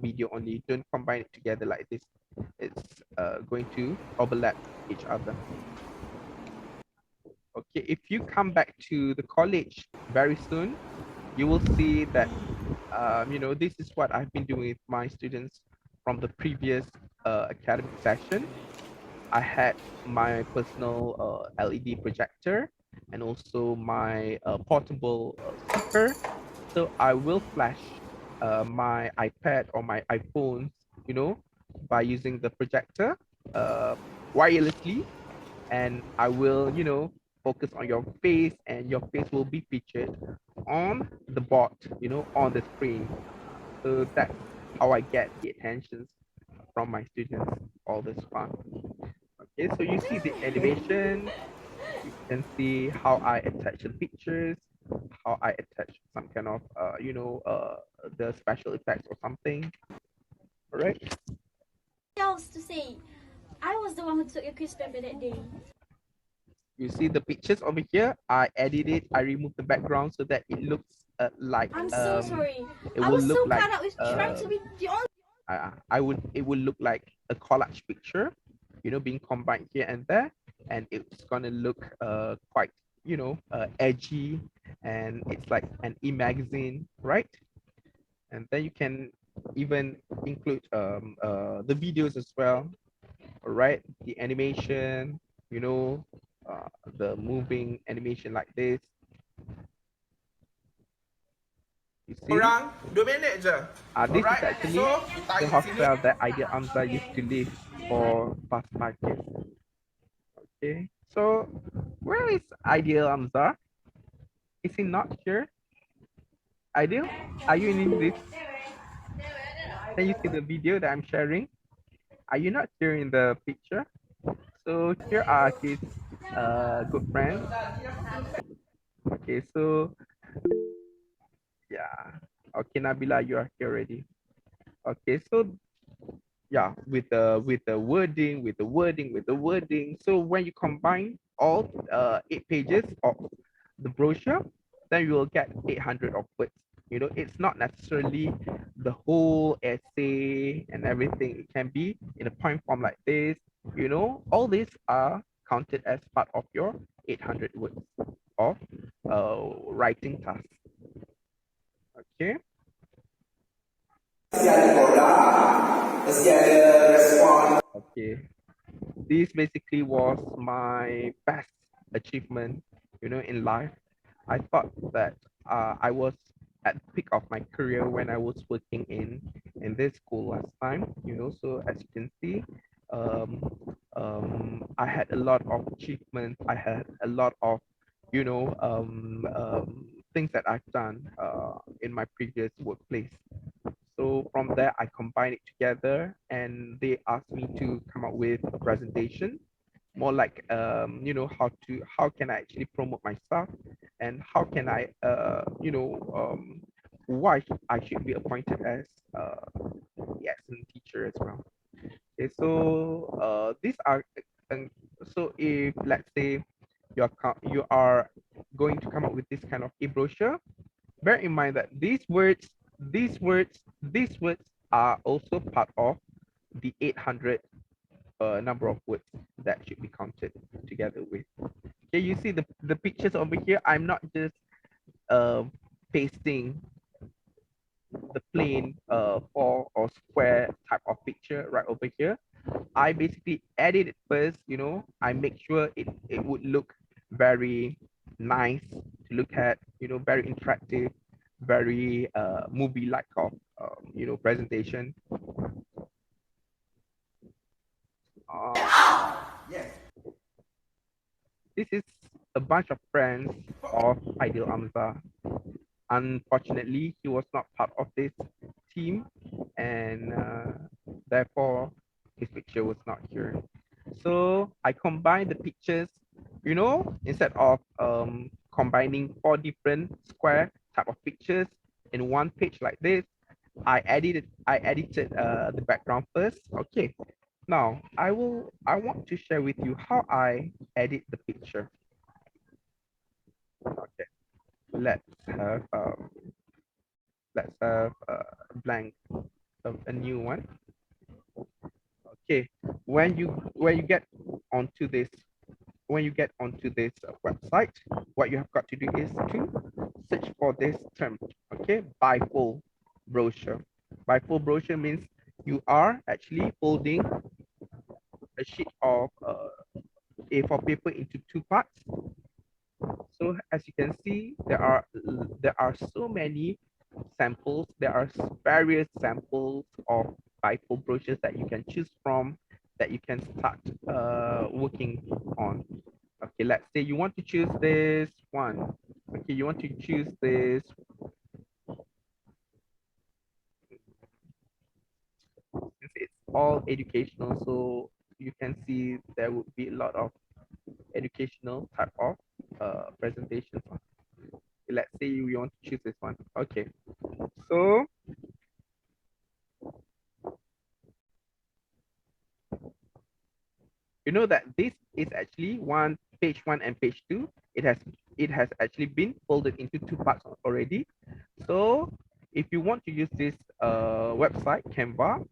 video only. Don't combine it together like this. It's going to overlap each other. Okay, if you come back to the college very soon, you will see that this is what I've been doing with my students from the previous academic session. I had my personal LED projector and also my portable speaker. So I will flash my iPad or my iPhone, by using the projector wirelessly, and I will, focus on your face, and your face will be featured on the board, on the screen. So that's how I get the attentions from my students all this fun. Okay, so you see the animation, you can see how I attach the pictures, how I attach some kind of, the special effects or something. All right. else to say. I was the one who took your quiz paper that day. You see the pictures over here. I edit it. I remove the background so that it looks like I'm so sorry. it I will was look so like caught up with trying to be the only. it would look like a collage picture, being combined here and there, and it's gonna look quite edgy, and it's like an e-magazine, right? And then you can even include the videos as well, all right? The animation, you know, the moving animation like this. You see? Kurang 2 minit je. This is Alright, actually so kita the tarik sini. hostel that Ideal Amza used to live for past 5 years. Okay, so where is Ideal Amza? Is he not here? Ideal, are you in this? Can you see the video that I'm sharing? Are you not here in the picture? So here are his good friends. Okay, so yeah. Okay, Nabila, you are here already. Okay, so yeah, with the wording. So when you combine all 8 pages of the brochure, then you will get 800 of words. It's not necessarily the whole essay and everything. It can be in a point form like this. All these are counted as part of your 800 words of writing task. Okay. Okay. This basically was my best achievement, in life. I thought that I was at the peak of my career when I was working in this school last time, So as you can see, I had a lot of achievements. I had a lot of, things that I've done in my previous workplace. So from there, I combined it together, and they asked me to come up with a presentation, more like how can I actually promote myself, and how can I why I should be appointed as the excellent teacher as well. Okay, so these are so if let's say you are going to come up with this kind of e-brochure, bear in mind that these words are also part of the 800 number of words that should be counted together with. Okay, you see the pictures over here. I'm not just pasting the plain four or square type of picture right over here. I basically edit it first, I make sure it would look very nice to look at, very interactive, very movie-like of, presentation. This is a bunch of friends of Ideal Amza. Unfortunately, he was not part of this team, and therefore his picture was not here. So I combined the pictures, instead of combining 4 different square type of pictures in one page like this, I edited the background first. Okay. Now I want to share with you how I edit the picture. Okay. Let's have blank a new one. Okay, when you get onto this website, what you have got to do is to search for this term. Okay, bifold brochure. Bifold brochure means you are actually folding a sheet of A4 paper into 2 parts. So as you can see, there are so many samples. There are various samples of bifold brochures that you can choose from, that you can start working on. Okay, let's say you want to choose this one. Okay, you want to choose this. Since it's all educational, so you can see there would be a lot of educational type of presentations. Let's say we want to choose this one. Okay, so you know that this is actually page one and page two. It has actually been folded into two parts already. So if you want to use this website Canva,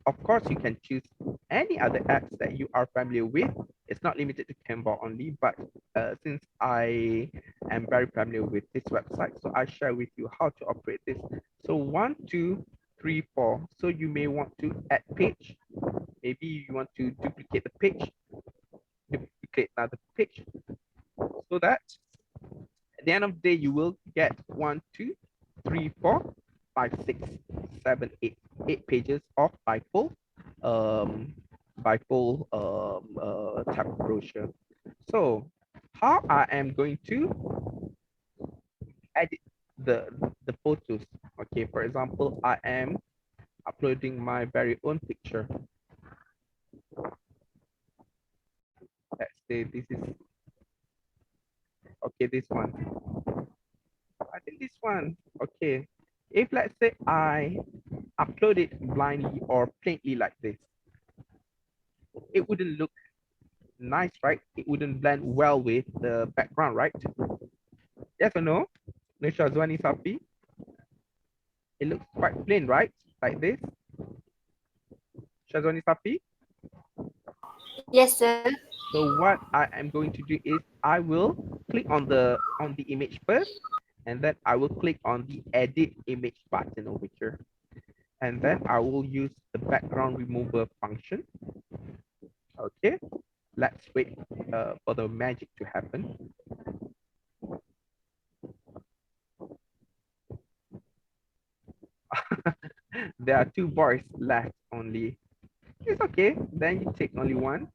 of course you can choose any other apps that you are familiar with. It's not limited to Canva only, but since I am very familiar with this website, so I share with you how to operate this. So 1, 2, 3, 4. So you may want to add page. Maybe you want to duplicate the page, duplicate another page, so that at the end of the day you will get 1, 2, 3, 4, 5, 6, 7, 8, 8 pages of um, bifold type of brochure. So how I am going to edit the the photos. Okay, for example, I am uploading my very own picture. Let's say this is okay, this one. I think this one. Okay. If let's say I upload it blindly or plainly like this, it wouldn't look nice, right? It wouldn't blend well with the background, right? Yes or no? No, Shazwani Safi. It looks quite plain, right? Like this. Shazwani Safi. Yes, sir. So what I am going to do is I will click on the image first, and then I will click on the edit image button over here. And then I will use the background remover function. Okay, let's wait for the magic to happen. There are 2 boys left only. It's okay. Then you take only one,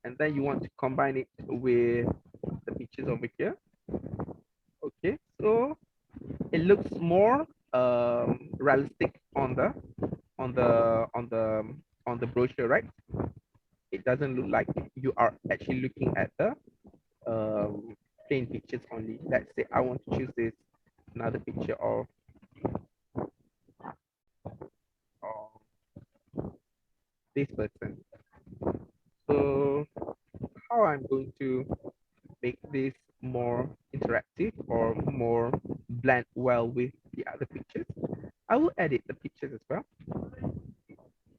and then you want to combine it with the pictures over here. Okay, so it looks more realistic on the on the on the on the brochure, right? It doesn't look like you are actually looking at the plain pictures only. Let's say I want to choose this another picture of this person. So how I'm going to make this more interactive or more blend well with the other pictures, I will edit the pictures as well.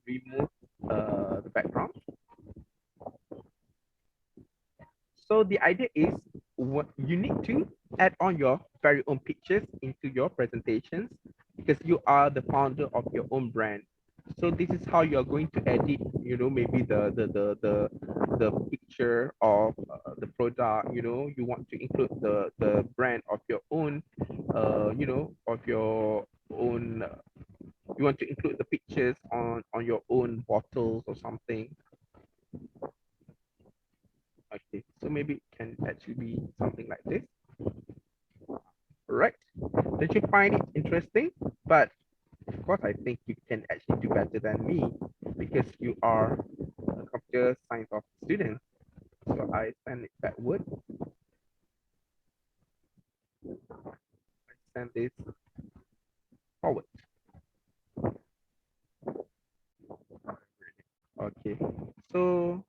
Remove the background. So the idea is what you need to add on your very own pictures into your presentations because you are the founder of your own brand. So this is how you are going to edit, you know, maybe the picture of the product, you know, you want to include the brand of your own, you know, of your own, you want to include the pictures on your own bottles or something. Okay, so maybe it can actually be something like this. Right? Don't you find it interesting? But of course, I think you can actually do better than me because you are a computer science of student. So I send it backward. I send this forward. Okay. So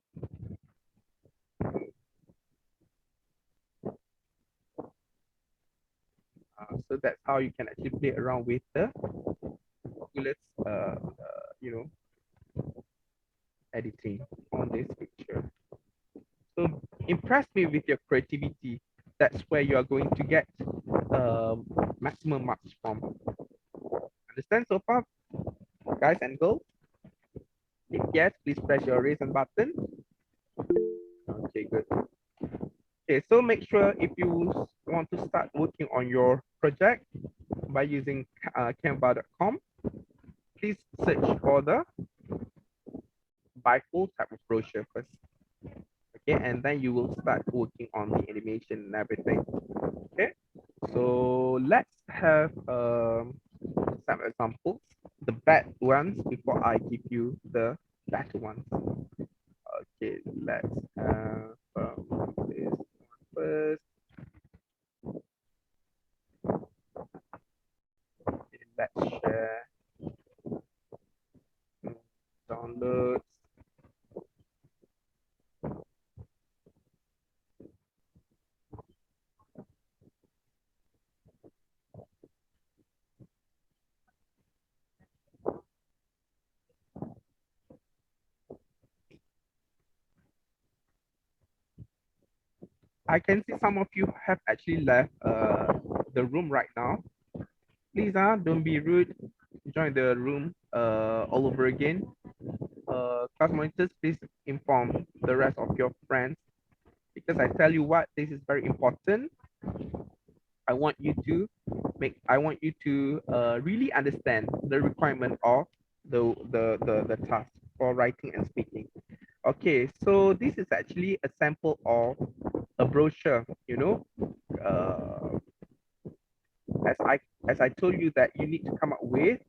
so that's how you can actually play around with the bullets, you know, editing on this picture. So impress me with your creativity. That's where you are going to get maximum marks from. Understand so far, guys and girls? If yes, please press your raise hand button. Okay, good. Okay, so make sure if you want to start working on your project by using canva.com, please search for the bifold type of brochure first. Okay, and then you will start working on the animation and everything. Okay, so let's have some examples, the bad ones before I give you the better ones. Okay, let's have this one first. Okay, let's share downloads. I can see some of you have actually left the room right now. Please, don't be rude. Join the room all over again. Class monitors, please inform the rest of your friends, because I tell you what, this is very important. I want you to really understand the requirement of the task for writing and speaking. Okay, so this is actually a sample of a brochure, you know. Uh, as I told you that you need to come up with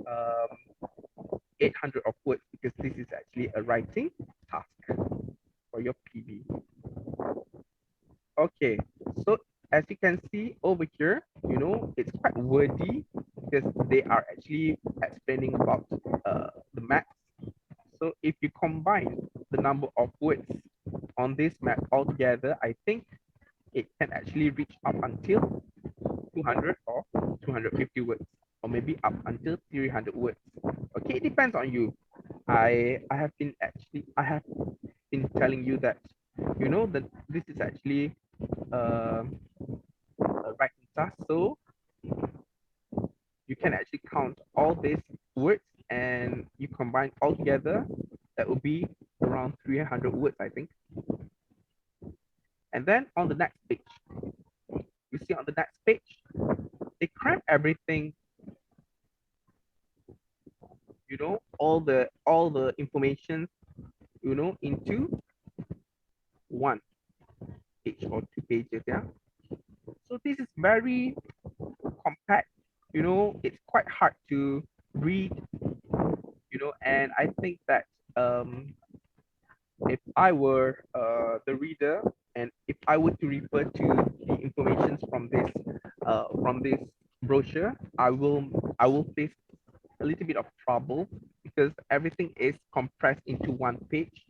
um, 800 of words, because this is actually a writing task for your PV. Okay, so as you can see over here, you know, it's quite wordy because they are actually explaining about the map. So if you combine the number of words on this map altogether, I think it can actually reach up until 200 or 250 words, or maybe up until 300 words. Okay, it depends on you. I have been telling you that, you know, that this is actually uh, a writing task, so you can actually count all these words and you combine all together, that would be around 300 words, I think. And then on the next page, you see on the next page, they cram everything, you know, all the information, you know, into one page or 2 pages. Yeah, so this is very compact, you know, it's quite hard to read, you know, and I think that if I were the reader, and if I were to refer to the information from this brochure, I will face a little bit of trouble, because everything is compressed into one page.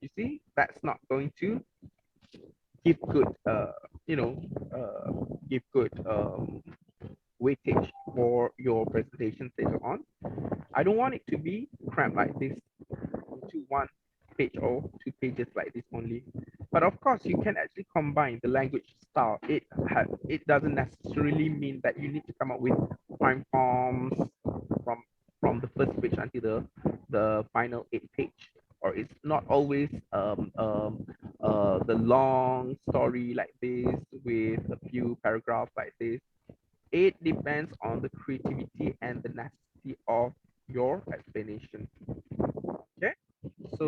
You see, that's not going to give good, you know, give good weightage for your presentation later on. I don't want it to be cramped like this into one page or 2 pages like this only. But of course, you can actually combine the language style. It doesn't necessarily mean that you need to come up with prime forms from the first page until the final 8 page, or it's not always the long story like this with a few paragraphs like this. It depends on the creativity and the necessity of your explanation. Okay, so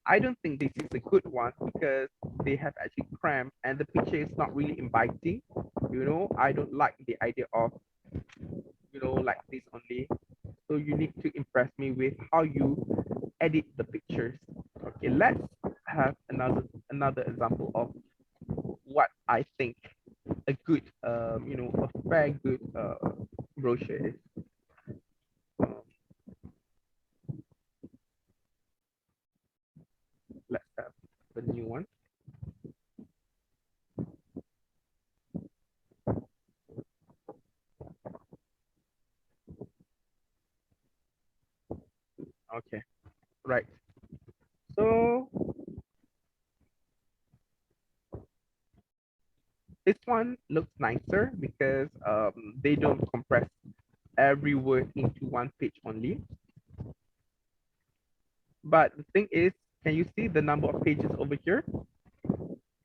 I don't think this is a good one, because they have actually crammed and the picture is not really inviting. You know, I don't like the idea of, you know, like this only. So you need to impress me with how you edit the pictures. Okay, let's have another example of what I think a good, you know, a very good brochure is. Um, let's have the new one. Okay, right. So this one looks nicer because they don't compress every word into one page only. But the thing is, can you see the number of pages over here?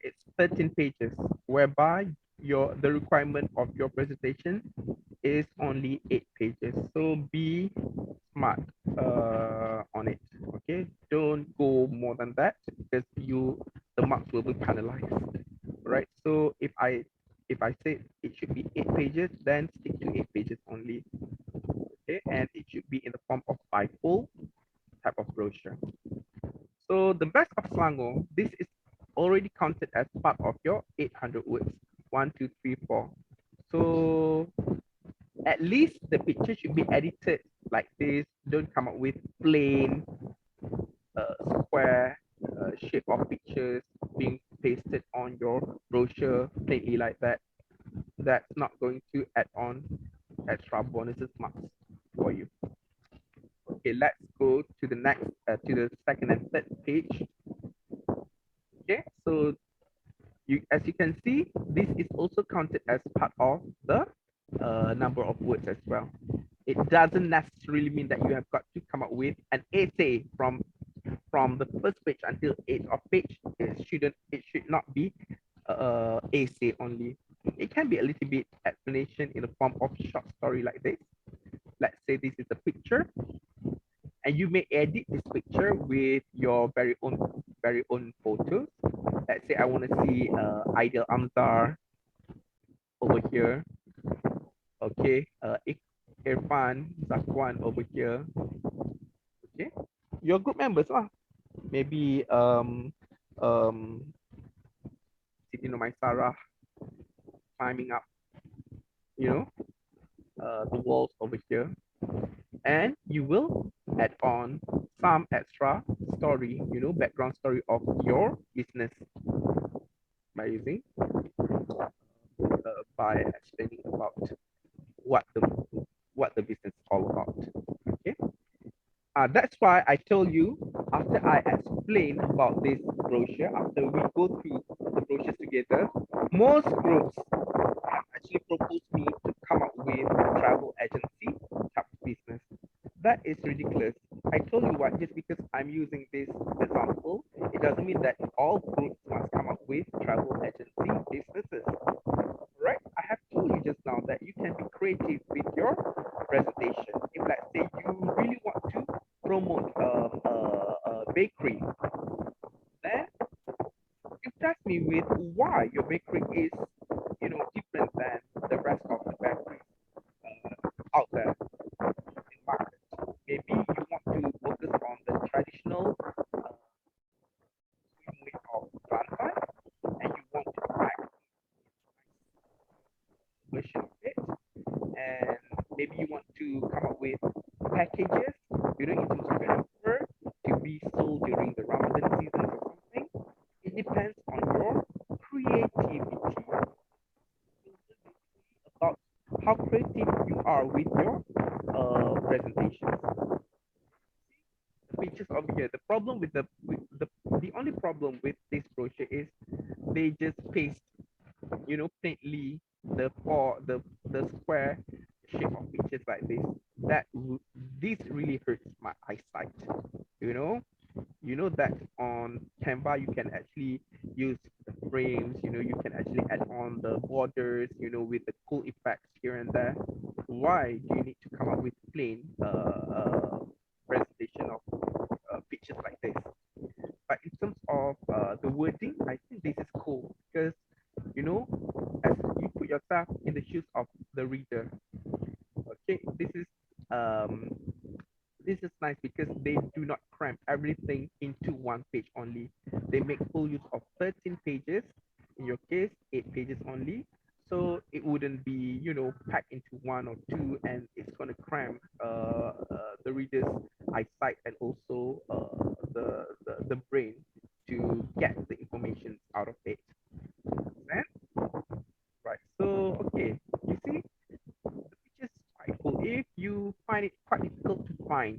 It's 13 pages, whereby the requirement of your presentation is only 8 pages. So be smart on it. Okay, don't go more than that because the marks will be penalized. Right. So if I say it should be 8 pages, then stick to 8 pages only. Okay, and it should be in the form of bifold type of brochure. So the best of Selangor, this is already counted as part of your 800 words. 1, 2, 3, 4. So at least the picture should be edited like this. Don't come up with plain square shape of pictures being pasted on your brochure plainly like that. That's not going to add on extra bonuses marks for you. Okay, let's go to the next, to the second and third page. Okay, so as you can see, this is also counted as part of the number of words as well. It doesn't necessarily mean that you have got to come up with an essay from the first page until eighth of page. It should not be essay only. It can be a little bit explanation in the form of short story like this. Let's say this is a picture, and you may edit this picture with your very own photos. Let's say I want to see Ideal Amzar over here. Okay, Irfan Zakwan over here. Okay, your group members lah. Maybe um Siti Sarah climbing up, the walls over here, and you will add on some extra story, background story of your business by using by explaining about what the what the business is all about. Okay. That's why I told you after I explain about this brochure, after we go through the brochures together, most groups have actually proposed me to come up with a travel agency type of business. That is ridiculous. I told you what, just because I'm using this example, it doesn't mean that all groups must come up with travel agency businesses. Right? I have told you just now that you can be creative with your presentation. If let's say you really want to promote a bakery, then you test me with why your bakery is, different than the rest of the bakeries out there in market. Maybe you want to focus on the traditional way of Kelantan, and you want to pack version of it, and maybe you want to come up with packages, in terms of your offer to be sold during the Ramadan season or something. It depends on your creativity, about how creative you are with your presentations. The pictures over here. The problem with the only problem with this brochure is they just paste, plainly the square shape of pictures like this. This really hurts my eyesight. You know, that on Canva you can actually use the frames. You can actually add on the borders. With the cool effects here and there. Why do you need to come up with plain presentation of pictures like this? But in terms of the wording, I think this is cool because, as you put yourself in the shoes of the reader. Okay, um, this is nice because they do not cram everything into one page only. They make full use of 13 pages. In your case, 8 pages only. So it wouldn't be, packed into one or two, and it's going to cram the reader's eyesight and also the brain to get the information out of it. Right? Right. So, okay, you see, which is quite cool. If you find it quite difficult to find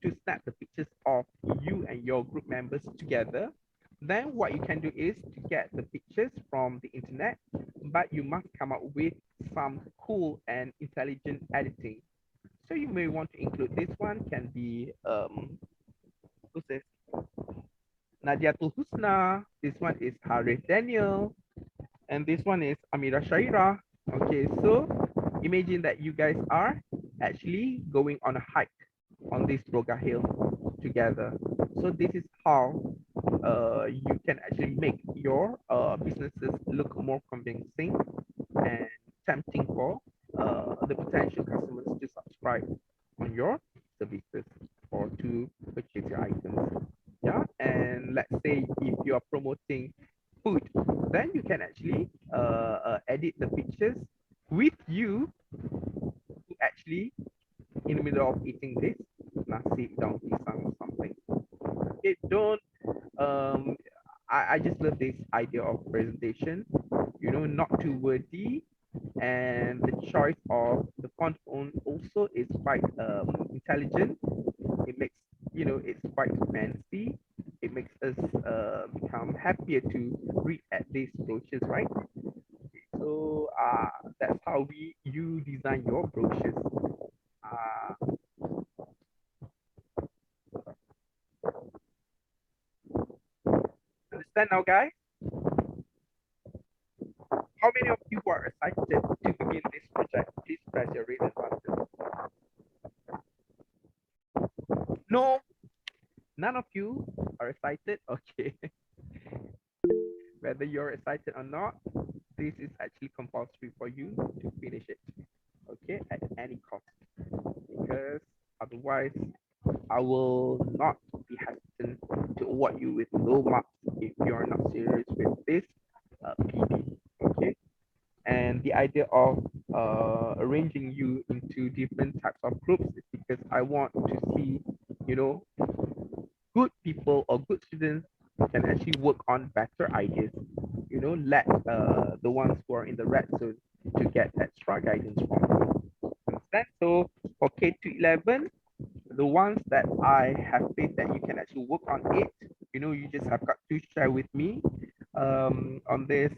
to snap the pictures of you and your group members together, then what you can do is to get the pictures from the internet, but you must come up with some cool and intelligent editing. So you may want to include this one can be who's this? Nadiatul Husna. This one is Harith Daniel. And this one is Amira Shaira. Okay, so imagine that you guys are actually going on a hike on this Broga Hill together. So this is how you can actually make your businesses look more convincing and tempting for the potential customers to subscribe on your services or to purchase your items. Yeah, and let's say if you are promoting food, then you can actually edit the pictures with you actually in the middle of eating this nasi daun pisang or something. Okay, don't I just love this idea of presentation, you know, not too wordy, and the choice of the font also is quite intelligent. It makes, you know, it's quite fancy. It makes us become happier to read at these brochures, right? So that's how you design your brochures. Uh, understand now, guys? How many of you are excited to begin this project? Please press your raise hand button. No, none of you are excited. Okay. Whether you're excited or not, this is actually compulsory for you to finish it. Okay, at any cost. Because otherwise, I will not be hesitant to award you with low marks if you're not serious with this PD. Okay. And the idea of arranging you into different types of groups is because I want to see, you know, good people or good students can actually work on better ideas. You know, let the ones who are in the red zone to get extra guidance from you. Understand? So for K to 11, the ones that I have faith that you can actually work on it, you know, you just have got to share with me on this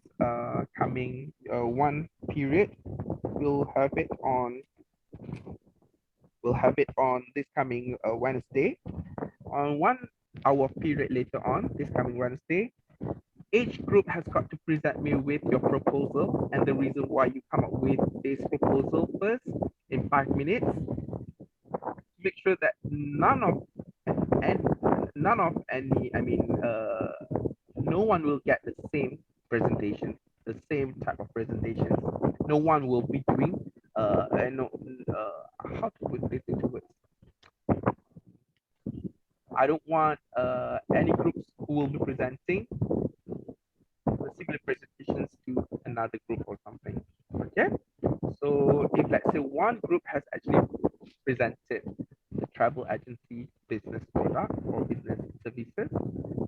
coming one period. We'll have it on this coming Wednesday. On 1 hour period later on, this coming Wednesday, each group has got to present me with your proposal and the reason why you come up with this proposal first in 5 minutes. Make sure that and none of any, I mean, no one will get the same presentation, the same type of presentation. No one will be doing, and no, how to put this into words? I don't want any groups who will be presenting similar presentations to another group or something. Okay, so if let's say one group has actually presented the travel agency business product or business services,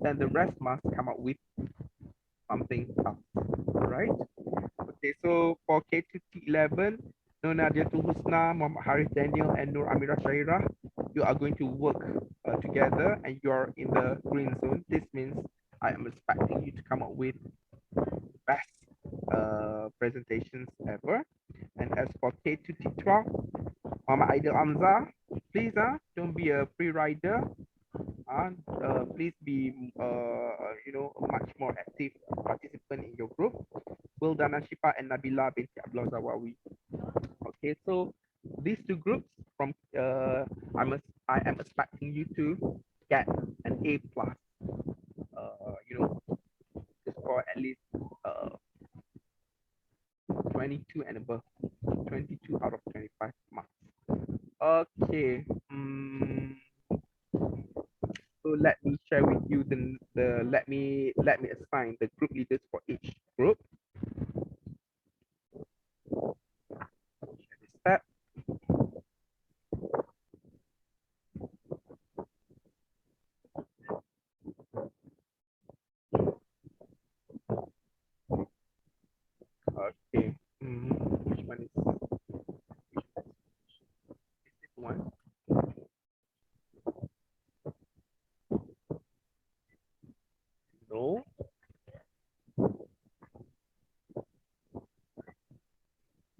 then the rest must come up with something else, right? Okay, so for K2T11, Nona Diatul Husna, Muhammad Harith Daniel, and Nur Amira Shaira, you are going to work together and you're in the green zone. This means I am expecting you to come up with best presentations ever. And as for K2T12, Muhammad Aidil Amza, please don't be a free rider. Please be you know, a much more active participant in your group. Wildana Shifa and Nabila binti Abdullah Zawawi. Okay, so these two groups from I am expecting you to get an A plus. You know, to score at least 22 and above, 22 out of 25 marks. Okay. So let me share with you the let me assign the group leaders for each group. Share this step. Okay. Which one is this one? No,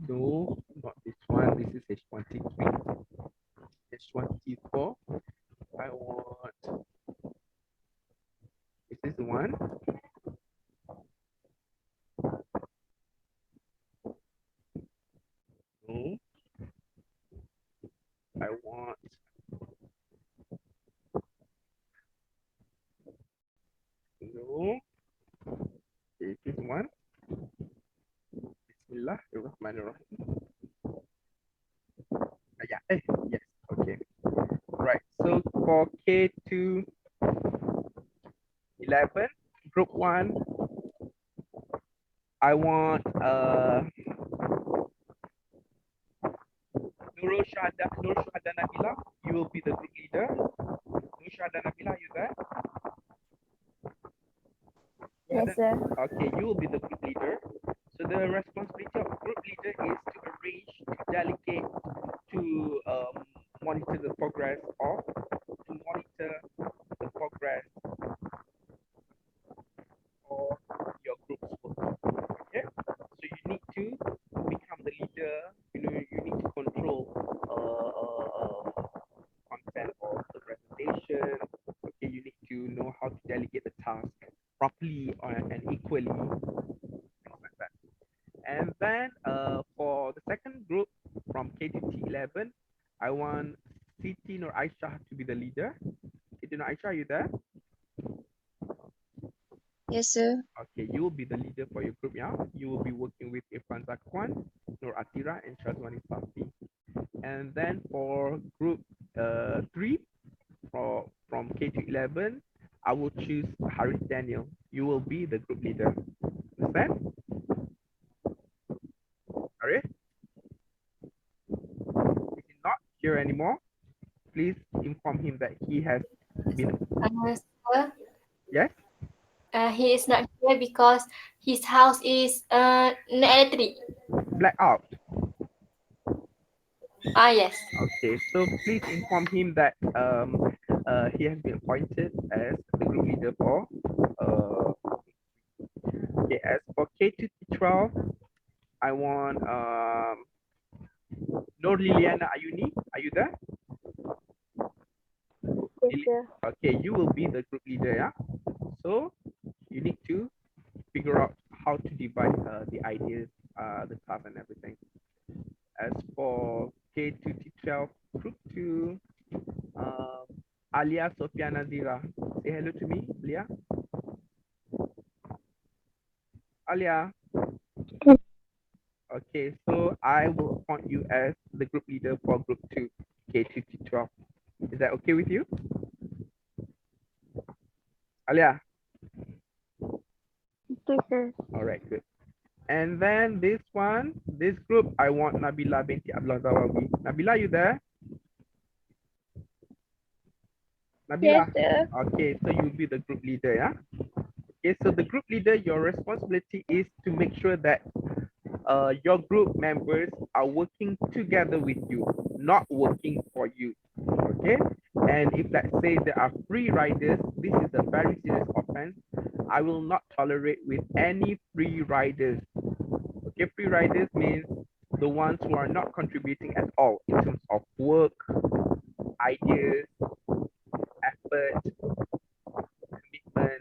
no, not this one. This is H1T3, H1T4. I want. Is this the one? I want no. Okay, this one. Bismillahirrahmanirrahim. Yeah, yes, okay. Right, so for K to 11, group 1, I want Nurul Shahada Nabila, you will be the group leader. Nurul Shahada Nabila, you there? Yes, sir. Okay, you will be the group leader. So the responsibility of group leader is to arrange, to delegate, to monitor the progress of, to monitor the progress of your group's work. Okay, so you need to become the leader. You know, you need to control content of the presentation. Okay, you need to know how to delegate the task properly and equally, things like that. And then for the second group from K to T11, I want Siti Nur Aisyah to be the leader. Siti Nur Aisyah, are you there? Yes, sir. Okay, you will be the leader for your group, yeah? You will be working with Irfan Zakwan, Nur Atira, and Shazwani Safi. And then for group 3, from K to 11, I will choose Harith Daniel. You will be the group leader. Understand? Harith? If he's not here anymore, please inform him that he has been. Sir, Yes? he is not here because his house is no electric. Blackout. Yes. Okay, so please inform him that he has been appointed as the group leader for okay, as for K to 12, I want Nur Liliana Ayuni. Are you there? Yes, sir. Okay, you will be the group leader, yeah? So you need to figure out how to divide the ideas, the task and everything. As for K to T12, group 2, Alia Sofia Nazira. Say hello to me, Alia. Alia. Okay, so I will appoint you as the group leader for group 2, K to T12. Is that okay with you? Alia? Okay, sir. All right, good. And then this one, this group, I want Nabila binti Abdullah Zawawi. Nabila, you there? Yes, Nabila? sir. Okay, so you'll be the group leader, yeah? Okay, so the group leader, your responsibility is to make sure that your group members are working together with you, not working for you. Okay, and if let's say there are free riders, this is a very serious offense. I will not tolerate with any free riders. Okay, free riders means the ones who are not contributing at all in terms of work, ideas, effort, commitment.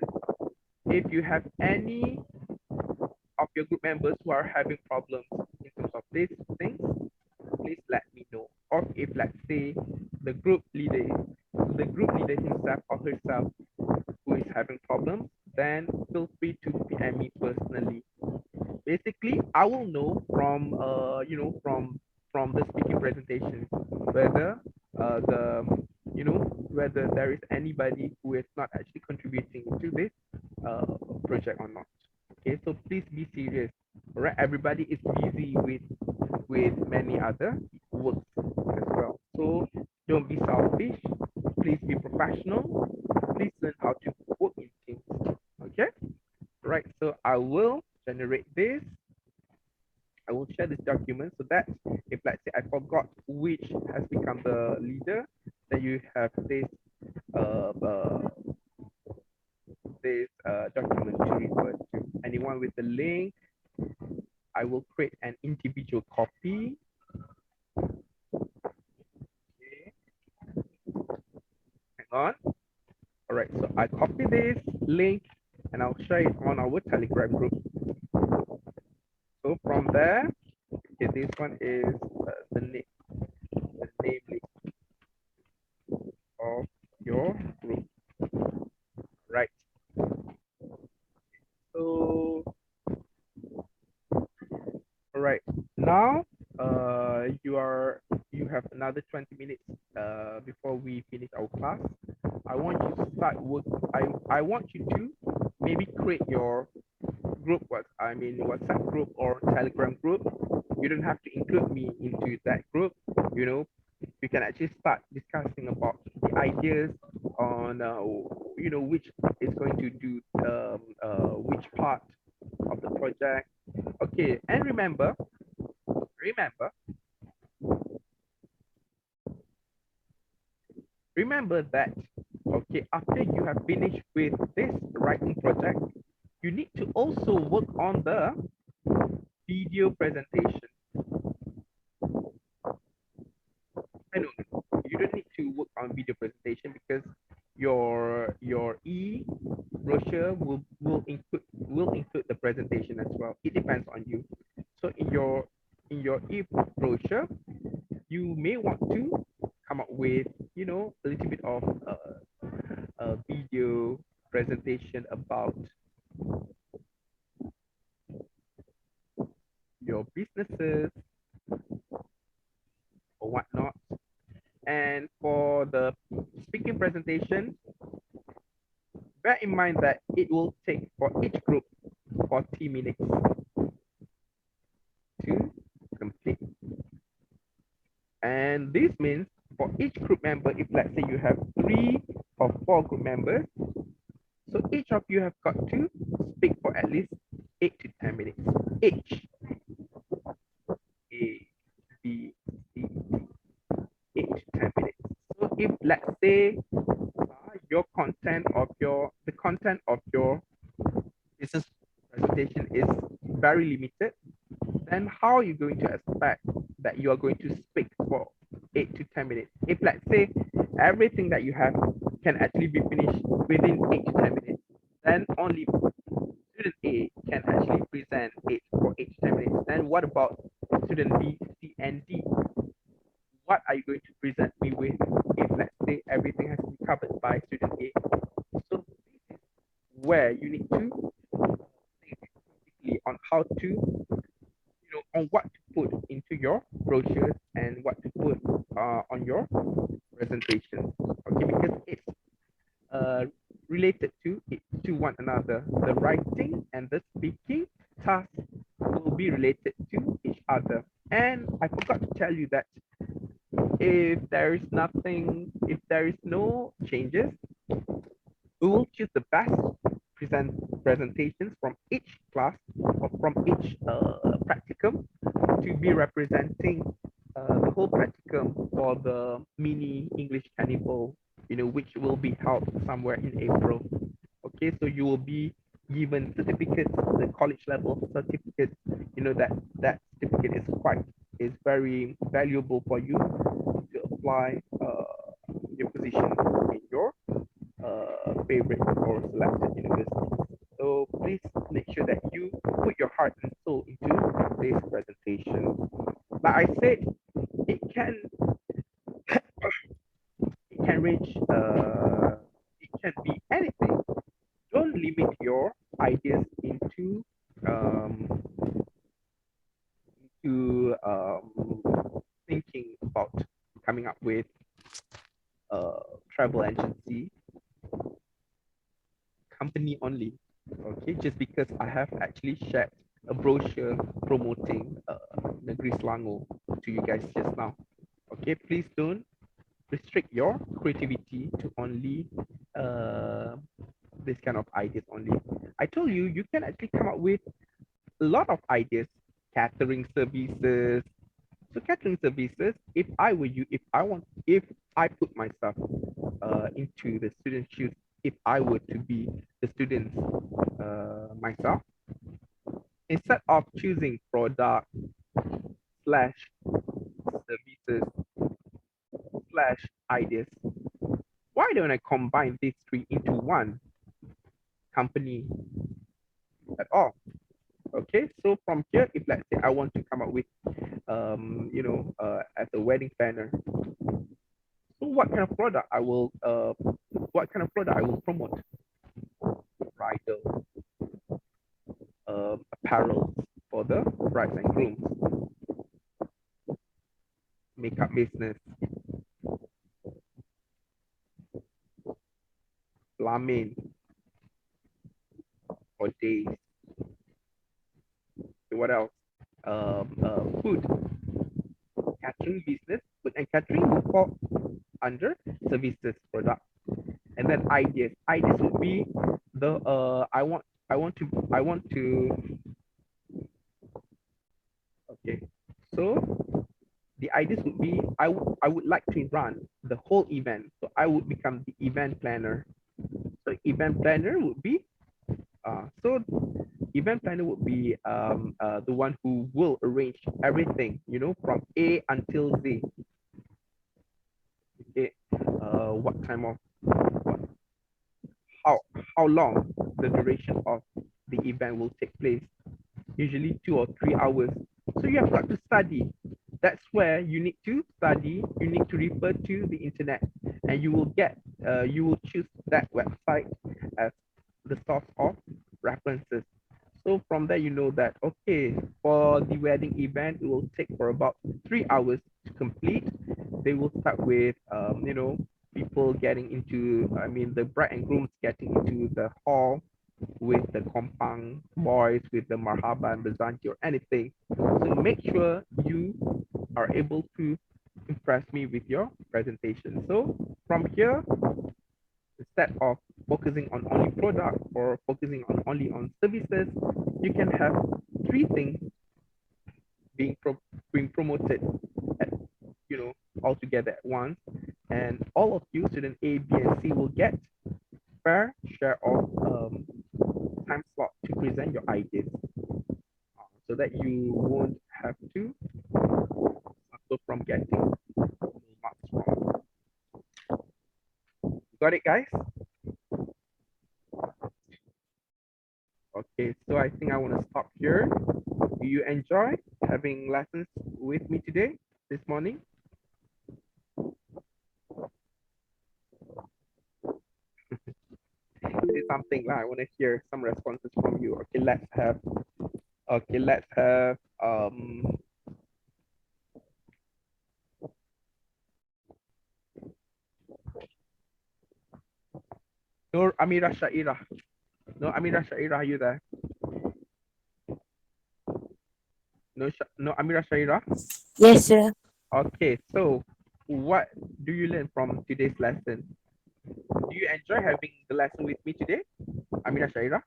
If you have any of your group members who are having problems in terms of these things, please let me know. Or if let's say the group leader himself or herself who is having problems, then feel free to PM me personally. Basically, I will know from from the speaking presentation whether the whether there is anybody who is not actually contributing to this project or not. Okay, so please be serious. All right, everybody is busy with many other works as well. So don't be selfish. Please be professional. Please learn how to work in teams. Okay, right. So I will generate this. I will share this document so that if let's say I forgot which has become the leader, then you have uh, uh, this document to refer to. Anyone with the link, I will create an individual copy. Okay, hang on. All right, so I copy this link and I'll share it on our Telegram group. So from there, okay, this one is the name link. All right. Now, you have another 20 minutes before we finish our class. I want you to start work. I want you to maybe create your group. WhatsApp group or Telegram group. You don't have to include me into that group. You know, you can actually start discussing about the ideas on which is going to do which part of the project. Okay, and remember remember that, okay, after you have finished with this writing project, you need to also work on the video presentation. I know you don't need to work on video presentation because your e brochure will include the presentation as well. It depends on you. So in your e brochure, you may want to come up with a little bit of a video presentation about your businesses or whatnot. And for the speaking presentation, bear in mind that it will take for each group 40 minutes to complete. And this means for each group member, if let's say you have 3 or 4 group members, so each of you have got to speak for at least 8 to 10 minutes each. A, B, C, D, 8 to 10 minutes. So if let's say the content of your business presentation is very limited, then how are you going to expect that you are going to speak for 8 to 10 minutes? If let's say everything that you have can actually be finished within 8 to 10 minutes, then only student A can actually present it for 8 to 10 minutes. Then what about student B, C, and D? What are you going to present me with if let's say everything has been covered by student A? So this is where you need to think critically on how to, on what to put into your brochures and what to put on your presentation. Okay, because it's related to one another. The writing and the speaking task will be related to each other. And I forgot to tell you that if there is no changes, we will choose the best presentations from each class or from each practicum to be representing the whole practicum for the mini English carnival, which will be held somewhere in April. Okay, so you will be given certificates, the college level certificates. That certificate is very valuable for you to apply your position in your favorite or selected university. So please make sure that you put your heart and soul into this presentation. Like I said, it can it can range it can be anything. Don't limit your ideas into thinking about coming up with travel agency company only. Okay, just because I have actually shared a brochure promoting Negeri Selangor to you guys just now. Okay, please don't restrict your creativity to only this kind of ideas only. I told you, you can actually come up with a lot of ideas, catering services. So catering services, if I were you, if I put myself into the student shoes, if I were to be the students myself, instead of choosing product slash services slash ideas, why don't I combine these 3 into one company at all? Okay, so from here, if let's say I want to come up with, as a wedding planner, so what kind of product I will promote? Bridal, apparel for the brides and grooms. Makeup business, plumbing for days. Okay, what else? Food, catering business. Food and catering will fall under services product. And then ideas. Ideas would be the I want to okay. So the ideas would be I would like to run the whole event. So I would become the event planner. So event planner would be event planner would be the one who will arrange everything, you know, from A until Z. Okay, what time of what, how long the duration of the event will take place? Usually 2 or 3 hours. So you have got to study. That's where you need to study. You need to refer to the internet, and you will choose that website as the source of references. So from there, you know that, okay, for the wedding event, it will take for about 3 hours to complete. They will start with, you know, people getting into, I mean, the bride and grooms getting into the hall with the kompang boys, with the marhaba and bazanti or anything. So make sure you are able to impress me with your presentation. So from here, instead of focusing on only product or focusing on only on services, you can have three things being promoted at, you know, all together at once, and all of you, student A, B, and C, will get fair share of time slot to present your ideas, so that you won't have to suffer from getting full marks wrong. Got it, guys? Okay, so I think I want to stop here. Do you enjoy having lessons with me today, this morning? This is something I want to hear some responses from you. Okay, let's have Nur Amira Shaira. No, Amira Shaira, are you there? No, no, Amira Shaira. Yes, sir. Okay, so what do you learn from today's lesson? Do you enjoy having the lesson with me today, Amira Shaira?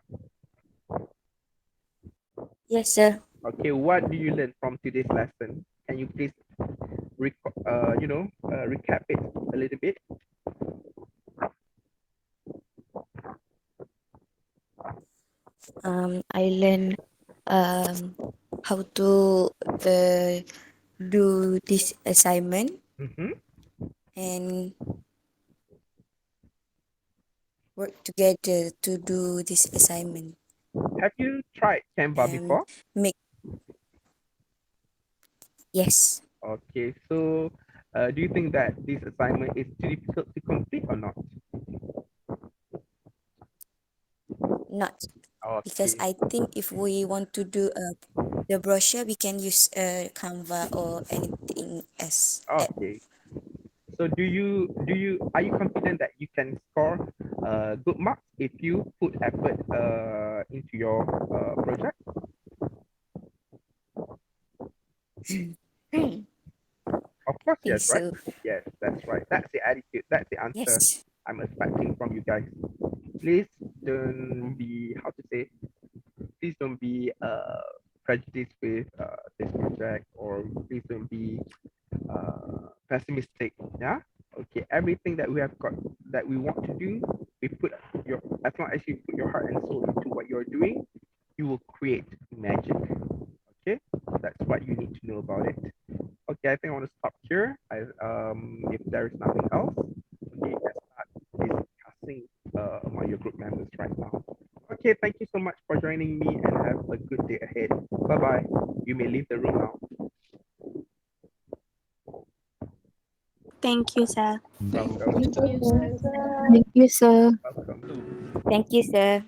Yes, sir. Okay, what do you learn from today's lesson? Can you please, recap it a little bit? I learned how to do this assignment Mm-hmm. and work together to do this assignment Have you tried Canva and before? make. Yes, Okay, so do you think that this assignment is too difficult to complete or not? not because Okay, I think if we want to do the brochure, we can use Canva or anything else. okay. So are you confident that you can score good marks if you put effort into your project? Of course, think yes, right? so. Yes, that's right. That's the attitude. That's the answer Yes. I'm expecting from you guys. Please don't be, how to say, please don't be prejudiced with this project, or please don't be pessimistic. Yeah. Okay. Everything that we have got, that we want to do, we put as long as you put your heart and soul into what you're doing, you will create magic. Okay. That's what you need to know about it. Okay, I think I want to stop here. If there is nothing else, okay, you can start discussing among your group members right now. Okay, thank you so much for joining me, and have a good day ahead. Bye bye. You may leave the room now. Thank you, sir. Welcome. Thank you, sir. Thank you, sir. Welcome. Thank you, sir.